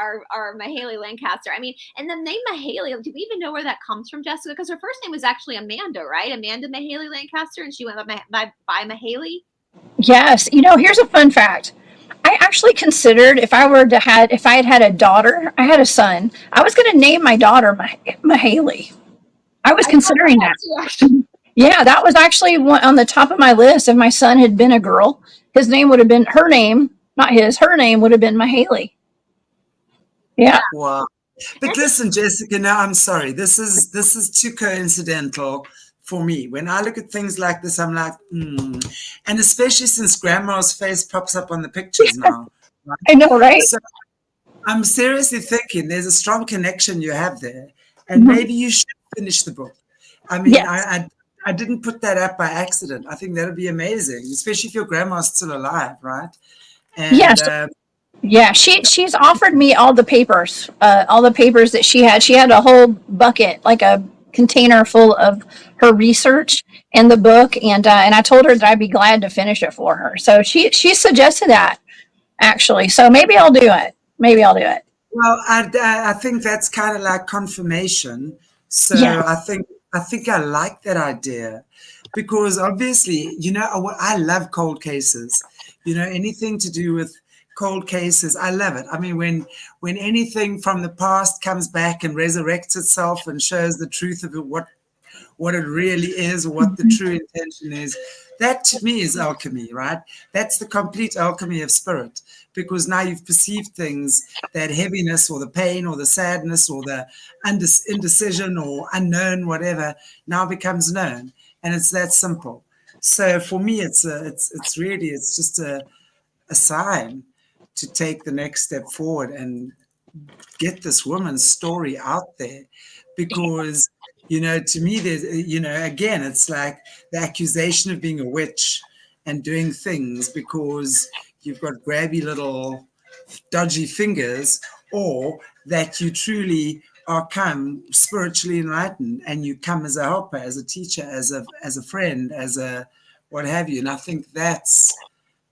Mayhayly Lancastar. I mean, and the name Mayhayly, do we even know where that comes from, Jessica? Because her first name was actually Amanda, right? Amanda Mayhayly Lancaster, and she went by Mayhayly. Yes. Here's a fun fact. I actually considered if I had had a daughter, I had a son, I was going to name my daughter Mayhayly. I was I thought about considering that that. too, actually. Yeah, that was actually one on the top of my list. If my son had been a girl, his name would have been her name, not his. Her name would have been Mayhayly. Yeah. Yeah. Wow. But listen, Jessica, no, I'm sorry. This is too coincidental for me. When I look at things like this, I'm like, And especially since grandma's face pops up on the pictures now. Right? I know, right? So I'm seriously thinking there's a strong connection you have there. And Mhm. maybe you should finish the book. I mean, Yes. I didn't put that up by accident. I think that'd be amazing, especially if your grandma's still alive, right? And Yes. Yeah, she's offered me all the papers that she had. She had a whole bucket, like a container full of her research and the book, and I told her that I'd be glad to finish it for her. So she suggested that actually. So maybe I'll do it. Maybe I'll do it. well, I think that's kind of like confirmation. Yeah. So I think I like that idea because obviously, I love cold cases. Anything to do with cold cases, I love it. I mean, when anything from the past comes back and resurrects itself and shows the truth of it, what it really is, or what the true intention is. That to me is alchemy, right? That's the complete alchemy of spirit, because now you've perceived things, that heaviness or the pain or the sadness or the indecision or unknown, whatever, now becomes known. And it's that simple. So for me, it's really, it's just a sign to take the next step forward and get this woman's story out there, because to me there's again, it's like the accusation of being a witch and doing things because you've got grabby little dodgy fingers, or that you truly are come spiritually enlightened and you come as a helper, as a teacher, as a friend, as a what have you. And I think that's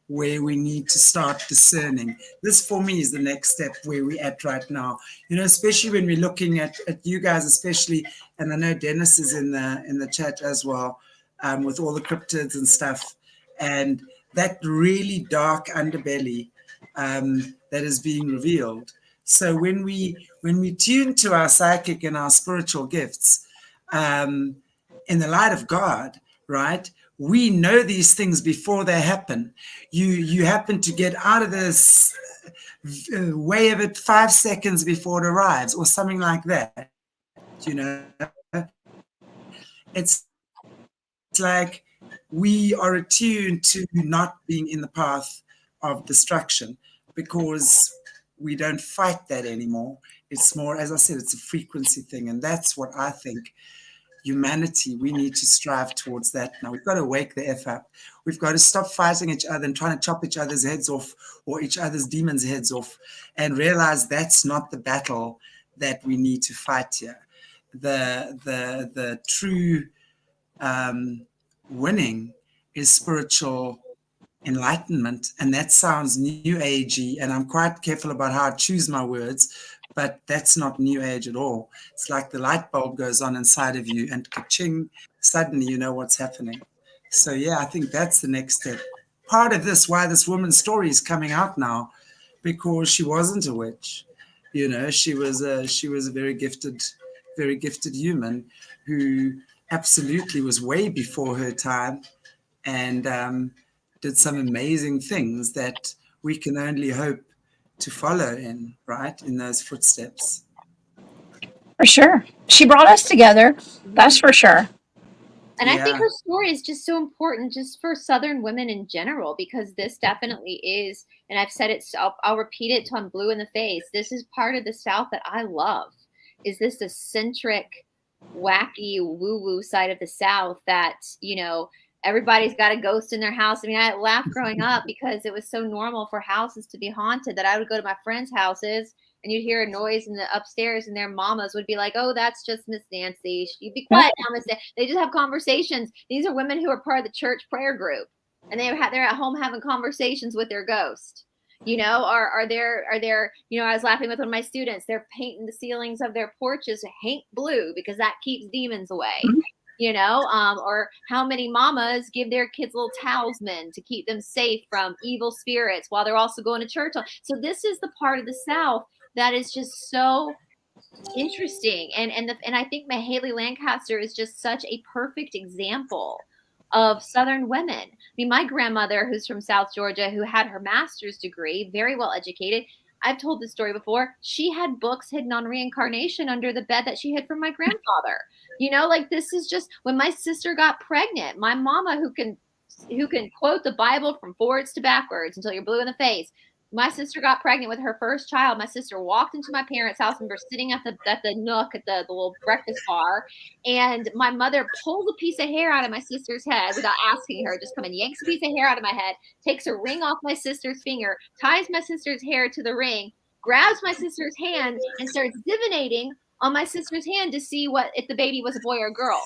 where we need to start discerning. This for me is the next step where we're at right now. Especially when we're looking at you guys, especially, and I know Dennis is in the chat as well, with all the cryptids and stuff, and that really dark underbelly that is being revealed. So when we tune to our psychic and our spiritual gifts, in the light of God, right? We know these things before they happen. You happen to get out of this way of it 5 seconds before it arrives, or something like that. It's like we are attuned to not being in the path of destruction because we don't fight that anymore. It's more, as I said, it's a frequency thing, and that's what I think humanity, we need to strive towards that now. We've got to wake the F up. We've got to stop fighting each other and trying to chop each other's heads off, or each other's demons' heads off, and realize that's not the battle that we need to fight here. The true winning is spiritual enlightenment, and that sounds new agey, and I'm quite careful about how I choose my words, but that's not new age at all. It's like the light bulb goes on inside of you and ka-ching, suddenly you know what's happening. So yeah, I think that's the next step. Part of this, why this woman's story is coming out now, because she wasn't a witch. She was a very gifted human who absolutely was way before her time, and did some amazing things that we can only hope to follow in those footsteps. For sure. She brought us together. That's for sure. And I think her story is just so important just for Southern women in general, because this definitely is, and I've said it, so I'll repeat it till I'm blue in the face. This is part of the South that I love, is this eccentric, wacky, woo-woo side of the South that, everybody's got a ghost in their house. I mean, I laughed growing up because it was so normal for houses to be haunted that I would go to my friends' houses and you'd hear a noise in the upstairs, and their mamas would be like, "Oh, that's just Miss Nancy. You be quiet now, Miss Nancy." They just have conversations. These are women who are part of the church prayer group, and they're at home having conversations with their ghost. You know, are there, you know, I was laughing with one of my students. They're painting the ceilings of their porches paint blue because that keeps demons away. You know, or how many mamas give their kids little talisman to keep them safe from evil spirits while they're also going to church. So this is the part of the South that is just so interesting. And I think Mayhayly Lancastar is just such a perfect example of Southern women. I mean, my grandmother, who's from South Georgia, who had her master's degree, very well educated. I've told this story before. She had books hidden on reincarnation under the bed that she hid from my grandfather. You know, like, this is just, when my sister got pregnant, my mama, who can quote the Bible from forwards to backwards until you're blue in the face. My sister got pregnant with her first child. My sister walked into my parents' house, and we're sitting at the nook at the little breakfast bar. And my mother pulls a piece of hair out of my sister's head without asking her, just come and yanks a piece of hair out of my head, takes a ring off my sister's finger, ties my sister's hair to the ring, grabs my sister's hand, and starts divinating on my sister's hand to see if the baby was a boy or a girl.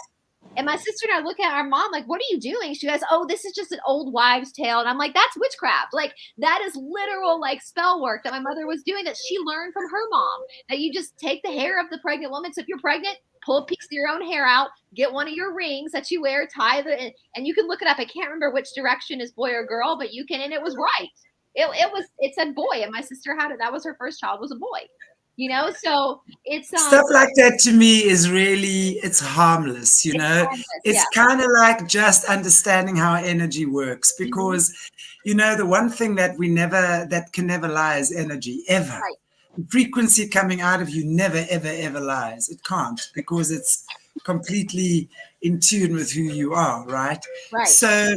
And my sister and I look at our mom like, "What are you doing?" She goes, "Oh, this is just an old wives' tale." And I'm like, "That's witchcraft." Like, that is literal, like, spell work that my mother was doing, that she learned from her mom, that you just take the hair of the pregnant woman. So if you're pregnant, pull a piece of your own hair out, get one of your rings that you wear, tie and you can look it up. I can't remember which direction is boy or girl, but you can, and it was right. It said boy, and my sister had it. That was her first child, was a boy. You know, so it's stuff like that to me is really, it's harmless, you know. It's kind of like just understanding how energy works, because you know, the one thing that can never lie is energy, ever. Right. The frequency coming out of you never ever lies. It can't, because it's completely in tune with who you are, right? So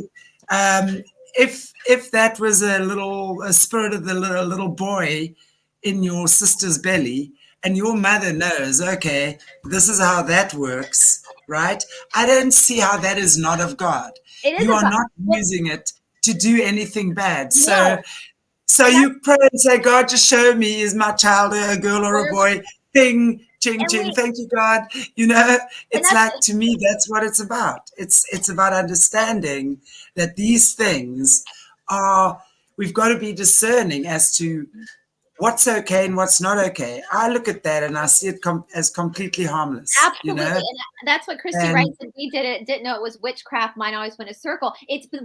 if that was a spirit of the little boy in your sister's belly, and your mother knows, okay, this is how that works, right? I don't see how that is not of God. You are not using it to do anything bad. So you pray and say, "God, just show me, is my child a girl or a boy?" Ping, ching, ching. Thank you, God. You know, it's like, to me, that's what it's about. It's about understanding that these things we've got to be discerning as to what's okay and what's not okay. I look at that and I see it as completely harmless. Absolutely. You know? And that's what Christy writes. And we didn't know it was witchcraft. Mine always went a circle.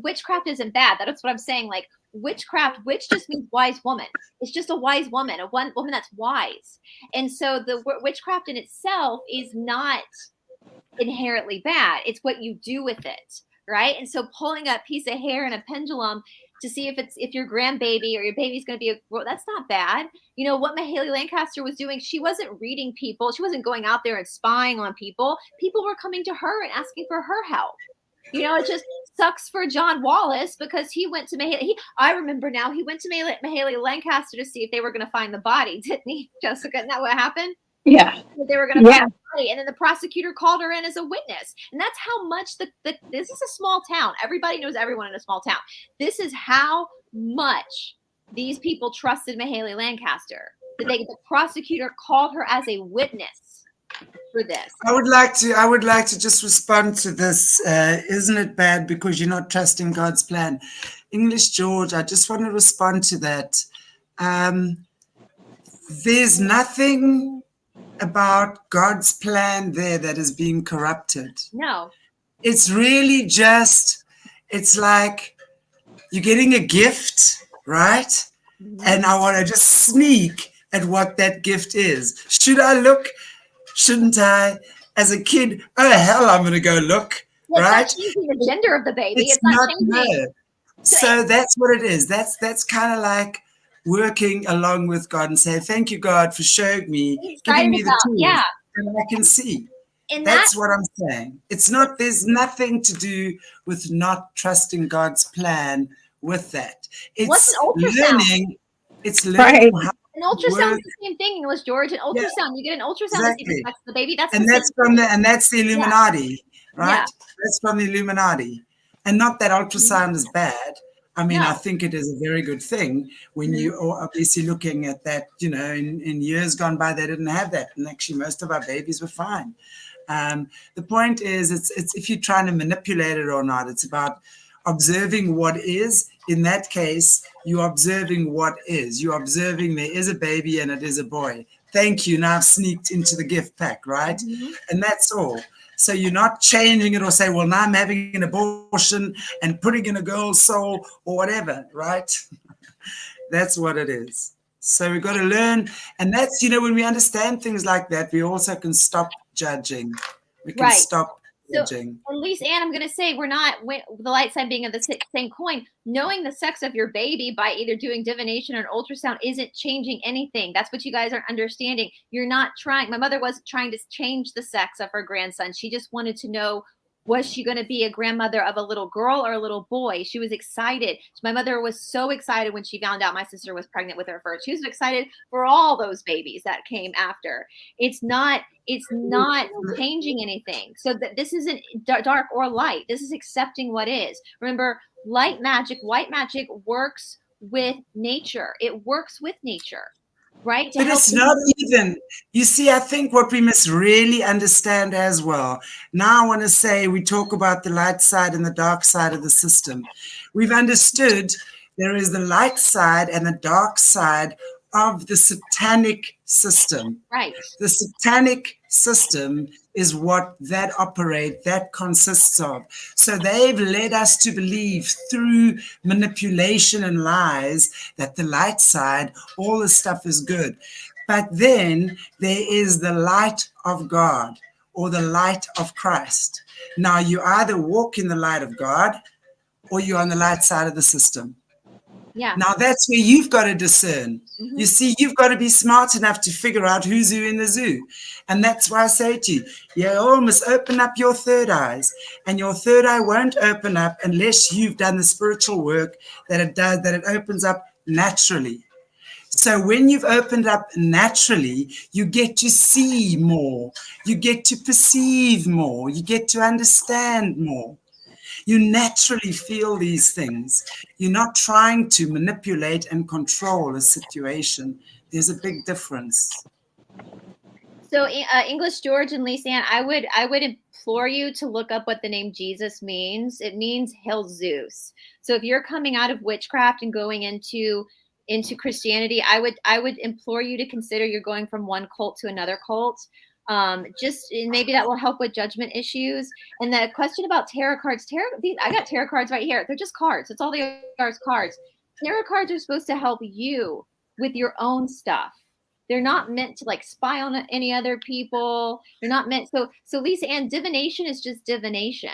Witchcraft isn't bad. That's what I'm saying. Like, witchcraft, witch just means wise woman. It's just a wise woman, woman that's wise. And so the witchcraft in itself is not inherently bad. It's what you do with it. Right. And so pulling a piece of hair and a pendulum to see if your grandbaby or your baby's going to be that's not bad. You know what Mayhayly Lancastar was doing? She wasn't reading people. She wasn't going out there and spying on people. People were coming to her and asking for her help. You know, it just sucks for John Wallace, because he went to Mayhayly. I remember now, he went to Mayhayly Lancastar to see if they were going to find the body, didn't he, Jessica? Isn't that what happened? Yeah. They were going to find the body, and then the prosecutor called her in as a witness. And that's how much this is a small town. Everybody knows everyone in a small town. This is how much these people trusted Mayhayly Lancastar. The prosecutor called her as a witness for this. I would like to just respond to this. Isn't it bad because you're not trusting God's plan? English George, I just want to respond to that. There's nothing about God's plan there that is being corrupted. No. It's really just, it's like you're getting a gift, right? Mm-hmm. And I want to just sneak at what that gift is. Should I look? Shouldn't I? As a kid, oh hell, I'm going to go look, right? It's not changing the gender of the baby. It's not changing. No. So that's what it is. That's kind of like working along with God and say, "Thank you, God, for showing me, giving me the tools, and I can see." And that's what I'm saying. It's not. There's nothing to do with not trusting God's plan with that. It's learning. It's learning. Right. An ultrasound is the same thing, English George. An ultrasound, you get an ultrasound to see if that's the baby. That's that's the Illuminati, right? Yeah. That's from the Illuminati, and not that ultrasound is bad. I mean, No. I think it is a very good thing when you are obviously looking at that, you know, in years gone by, they didn't have that. And actually, most of our babies were fine. The point is, it's if you're trying to manipulate it or not, it's about observing what is. In that case, you're observing what is. You're observing there is a baby and it is a boy. Thank you. Now I've sneaked into the gift pack, right? And that's all. So you're not changing it or say, well, now I'm having an abortion and putting in a girl's soul or whatever, right? That's what it is. So we've got to learn. And that's, you know, when we understand things like that, we also can stop judging. We can stop judging. So, at least, Anne, I'm going to say we're not, the light side being of the same coin, knowing the sex of your baby by either doing divination or an ultrasound isn't changing anything. That's what you guys aren't understanding. You're not trying. My mother wasn't trying to change the sex of her grandson. She just wanted to know, was she going to be a grandmother of a little girl or a little boy? She was excited. My mother was so excited when she found out my sister was pregnant with her first. She was excited for all those babies that came after. It's not changing anything. So that this isn't dark or light. This is accepting what is. Remember, light magic, white magic works with nature. It works with nature. Right? But it's not even, you see, I think what we must really understand as well. Now I want to say we talk about the light side and the dark side of the system. We've understood there is the light side and the dark side of the satanic system. Right. The satanic system is what that consists of. So they've led us to believe through manipulation and lies that the light side, all this stuff is good. But then there is the light of God or the light of Christ. Now you either walk in the light of God or you're on the light side of the system. Yeah. Now that's where you've got to discern. You see, you've got to be smart enough to figure out who's who in the zoo. And that's why I say to you, you all must open up your third eyes. And your third eye won't open up unless you've done the spiritual work that it opens up naturally. So when you've opened up naturally, you get to see more. You get to perceive more. You get to understand more. You naturally feel these things. You're not trying to manipulate and control a situation. There's a big difference. So English George and Lisa Ann, I would implore you to look up what the name Jesus means. It means Hail Zeus. So if you're coming out of witchcraft and going into Christianity, I would implore you to consider you're going from one cult to another cult. Maybe that will help with judgment issues. And the question about tarot cards, I got tarot cards right here. They're just cards. That's all they are, is cards. Tarot cards are supposed to help you with your own stuff. They're not meant to like spy on any other people. They're not meant. So Lisa Ann, divination is just divination.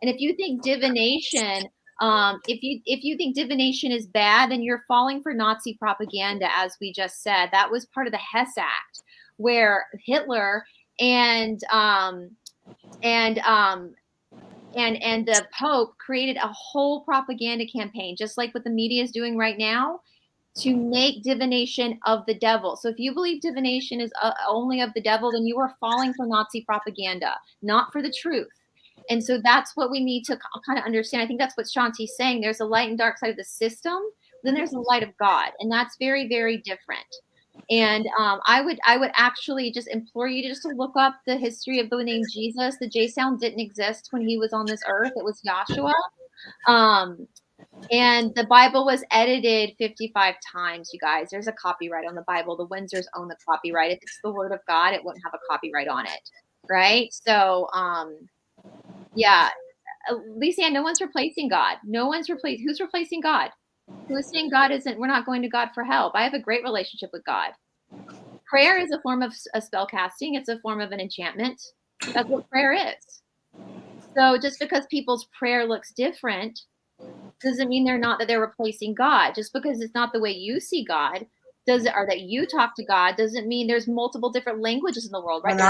And if you think divination, if you think divination is bad, then you're falling for Nazi propaganda, as we just said. That was part of the Hess Act, where Hitler and the Pope created a whole propaganda campaign, just like what the media is doing right now, to make divination of the devil. So if you believe divination is only of the devil, then you are falling for Nazi propaganda, not for the truth. And so that's what we need to kind of understand. I think that's what Shanti's saying. There's a light and dark side of the system. Then there's the light of God. And that's very, very different. And I would actually just implore you to just look up the history of the name Jesus. The J sound didn't exist when he was on this earth. It was Joshua. And the Bible was edited 55 times, you guys. There's a copyright on the Bible. The Windsors own the copyright. If it's the word of God, it wouldn't have a copyright on it. Right? So, yeah. Lisa Ann, no one's replacing God. Who's replacing God? Who is saying God isn't, we're not going to God for help? I have a great relationship with God. Prayer is a form of a spell casting. It's a form of an enchantment. That's what prayer is. So just because people's prayer looks different doesn't mean they're replacing God. Just because it's not the way you see God, or that you talk to God, doesn't mean there's multiple different languages in the world, right? Well,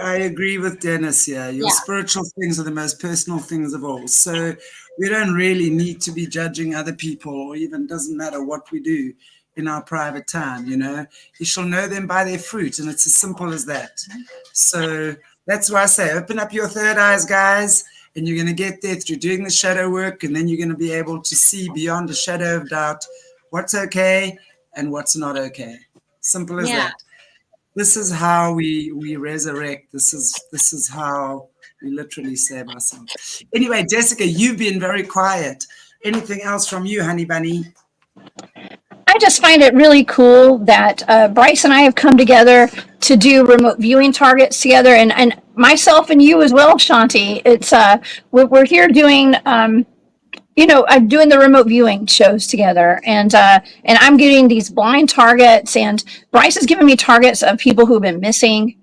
I agree with Dennis here. Your spiritual things are the most personal things of all. So we don't really need to be judging other people, or even doesn't matter what we do in our private time, you know. You shall know them by their fruit, and it's as simple as that. So that's why I say open up your third eyes, guys, And you're going to get there through doing the shadow work, and then you're going to be able to see beyond a shadow of doubt what's okay and what's not okay. Simple as that. This is how we resurrect. This is how we literally save ourselves. Anyway, Jessica, you've been very quiet. Anything else from you, honey bunny? I just find it really cool that Brice and I have come together to do remote viewing targets together, and myself and you as well, Shanti. It's we're here doing I'm doing the remote viewing shows together, and I'm getting these blind targets, and Brice is giving me targets of people who've been missing,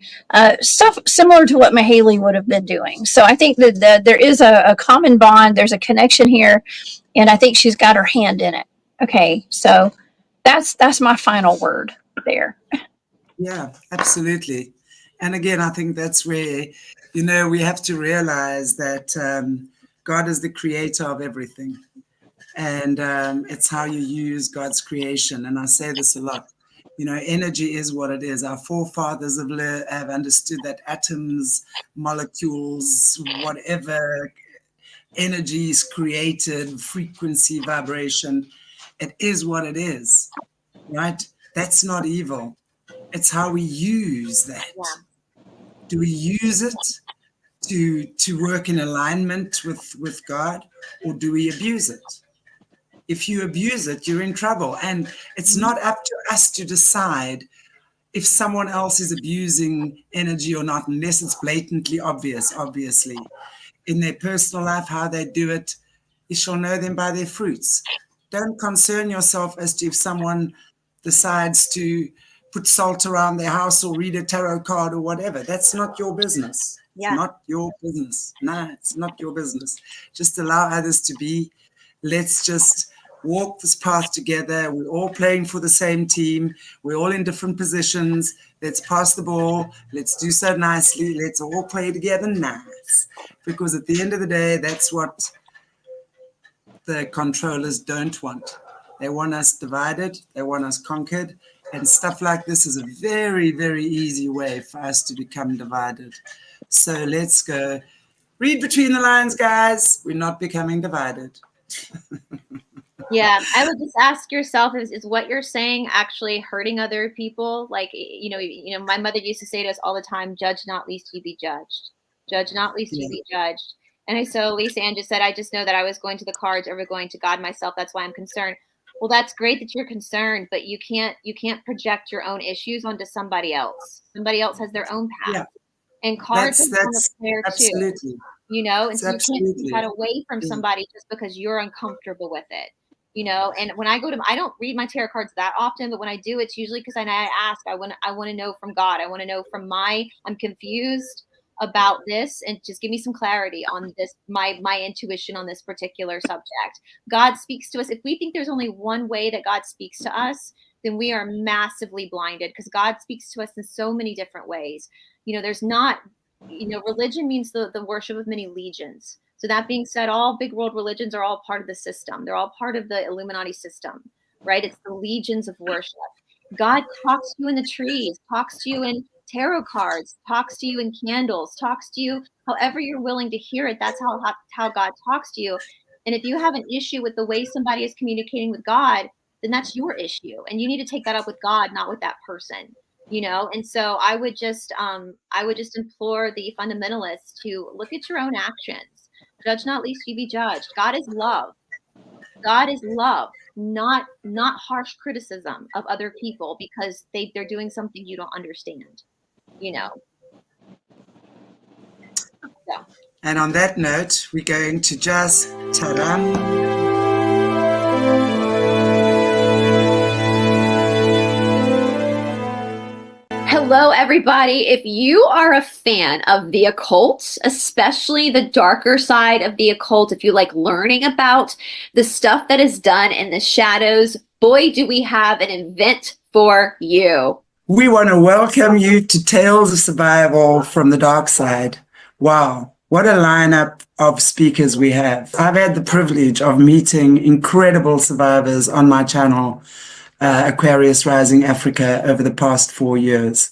stuff similar to what Mayhayly would have been doing. So I think that there is a common bond. There's a connection here, and I think she's got her hand in it. Okay, so that's my final word there. Yeah, absolutely. And again, I think that's where, we have to realize that God is the creator of everything. And it's how you use God's creation. And I say this a lot. Energy is what it is. Our forefathers have understood that atoms, molecules, whatever energy is created, frequency, vibration, it is what it is, right? That's not evil. It's how we use that. Yeah. Do we use it to work in alignment with God, or do we abuse it? If you abuse it, you're in trouble. And it's not up to us to decide if someone else is abusing energy or not, unless it's blatantly obvious, obviously. In their personal life, how they do it, you shall know them by their fruits. Don't concern yourself as to if someone decides to put salt around their house or read a tarot card or whatever. That's not your business. Yeah. It's not your business. No, it's not your business. Just allow others to be. Let's just walk this path together. We're all playing for the same team. We're all in different positions. Let's pass the ball. Let's do so nicely. Let's all play together nice. Because at the end of the day, that's what the controllers don't want. They want us divided. They want us conquered. And stuff like this is a very, very easy way for us to become divided. So let's go. Read between the lines, guys. We're not becoming divided. Yeah, I would just ask yourself, is what you're saying actually hurting other people? Like, my mother used to say to us all the time, judge not, lest you be judged. Judge not, lest you be judged. And so Lisa Ann just said, I just know that I was going to the cards over going to God myself. That's why I'm concerned. Well, that's great that you're concerned, but you can't project your own issues onto somebody else. Somebody else has their own path. Yeah. And cards are there too. And so you can't get away from somebody just because you're uncomfortable with it. And when I don't read my tarot cards that often, but when I do, it's usually because I ask, I want to know from God. I want to know from I'm confused about this, and just give me some clarity on this, my intuition on this particular subject. God speaks to us. If we think there's only one way that God speaks to us, then we are massively blinded, because God speaks to us in so many different ways. There's not, religion means the worship of many legions. So that being said, all big world religions are all part of the system. They're all part of the Illuminati system, right? It's the legions of worship. God talks to you in the trees, talks to you in tarot cards, talks to you in candles, talks to you however you're willing to hear it. That's how God talks to you. And if you have an issue with the way somebody is communicating with God, then that's your issue. And you need to take that up with God, not with that person. And so I would just implore the fundamentalists to look at your own actions. Judge not, lest you be judged. God is love. God is love, not harsh criticism of other people because they're doing something you don't understand. So. And on that note, we're going to just ta-da. Hello, everybody. If you are a fan of the occult, especially the darker side of the occult, if you like learning about the stuff that is done in the shadows, boy, do we have an event for you. We want to welcome you to Tales of Survival from the Dark Side. Wow, what a lineup of speakers we have. I've had the privilege of meeting incredible survivors on my channel, Aquarius Rising Africa, over the past 4 years.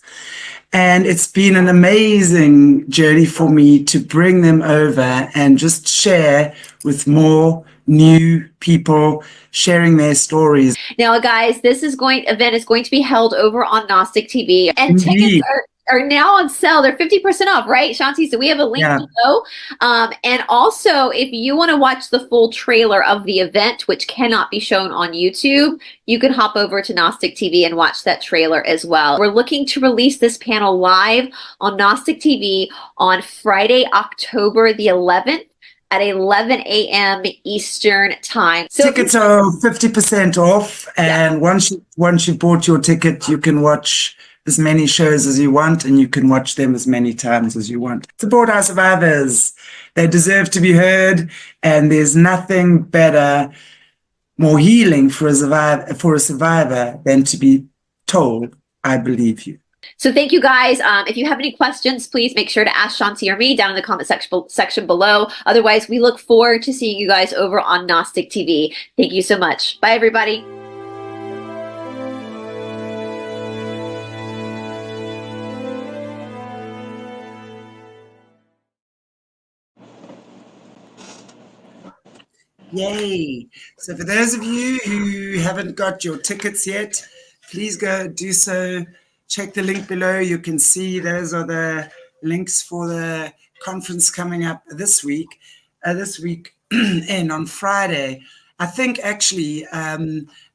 And it's been an amazing journey for me to bring them over and just share with more new people sharing their stories. Now, guys, this event is going to be held over on Gnostic TV, and tickets are now on sale. They're 50% off, right, Shanti? So we have a link below. And also, if you want to watch the full trailer of the event, which cannot be shown on YouTube, you can hop over to Gnostic TV and watch that trailer as well. We're looking to release this panel live on Gnostic TV on Friday, October the 11th. At 11 a.m. Eastern time. So tickets are 50% off, and once you bought your ticket, you can watch as many shows as you want, and you can watch them as many times as you want. Support our survivors. They deserve to be heard, and there's nothing better, more healing for a survivor than to be told, I believe you. So thank you, guys. If you have any questions, please make sure to ask Shanti or me down in the comment section below. Otherwise, we look forward to seeing you guys over on Gnostic TV. Thank you so much. Bye, everybody. Yay. So for those of you who haven't got your tickets yet, please go do so. Check the link below. You can see those are the links for the conference coming up this week. And on Friday. I think actually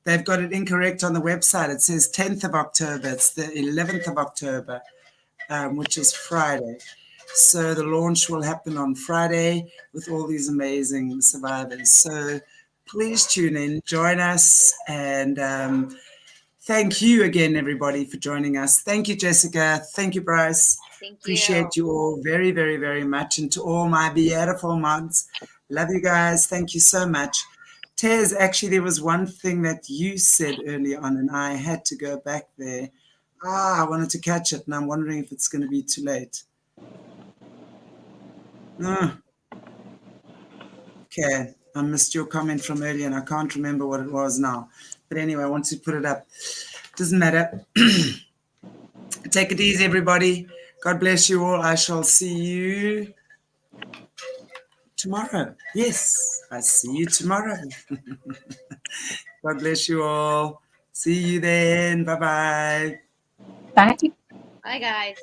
they've got it incorrect on the website. It says 10th of October. It's the 11th of October, which is Friday. So the launch will happen on Friday with all these amazing survivors. So please tune in, join us, and thank you again, everybody, for joining us. Thank you, Jessica. Thank you, Brice. Thank you. Appreciate you all very, very, very much. And to all my beautiful mods, love you guys. Thank you so much. Tez, actually, there was one thing that you said early on, and I had to go back there. I wanted to catch it, and I'm wondering if it's going to be too late. Okay, I missed your comment from earlier, and I can't remember what it was now. But anyway, I want to put it up. Doesn't matter. Take it easy, everybody. God bless you all. I shall see you tomorrow. Yes, I see you tomorrow. God bless you all. See you then. Bye-bye. Bye. Bye, guys.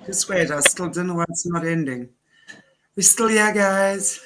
Just wait, I still don't know why it's not ending. We're still here, guys.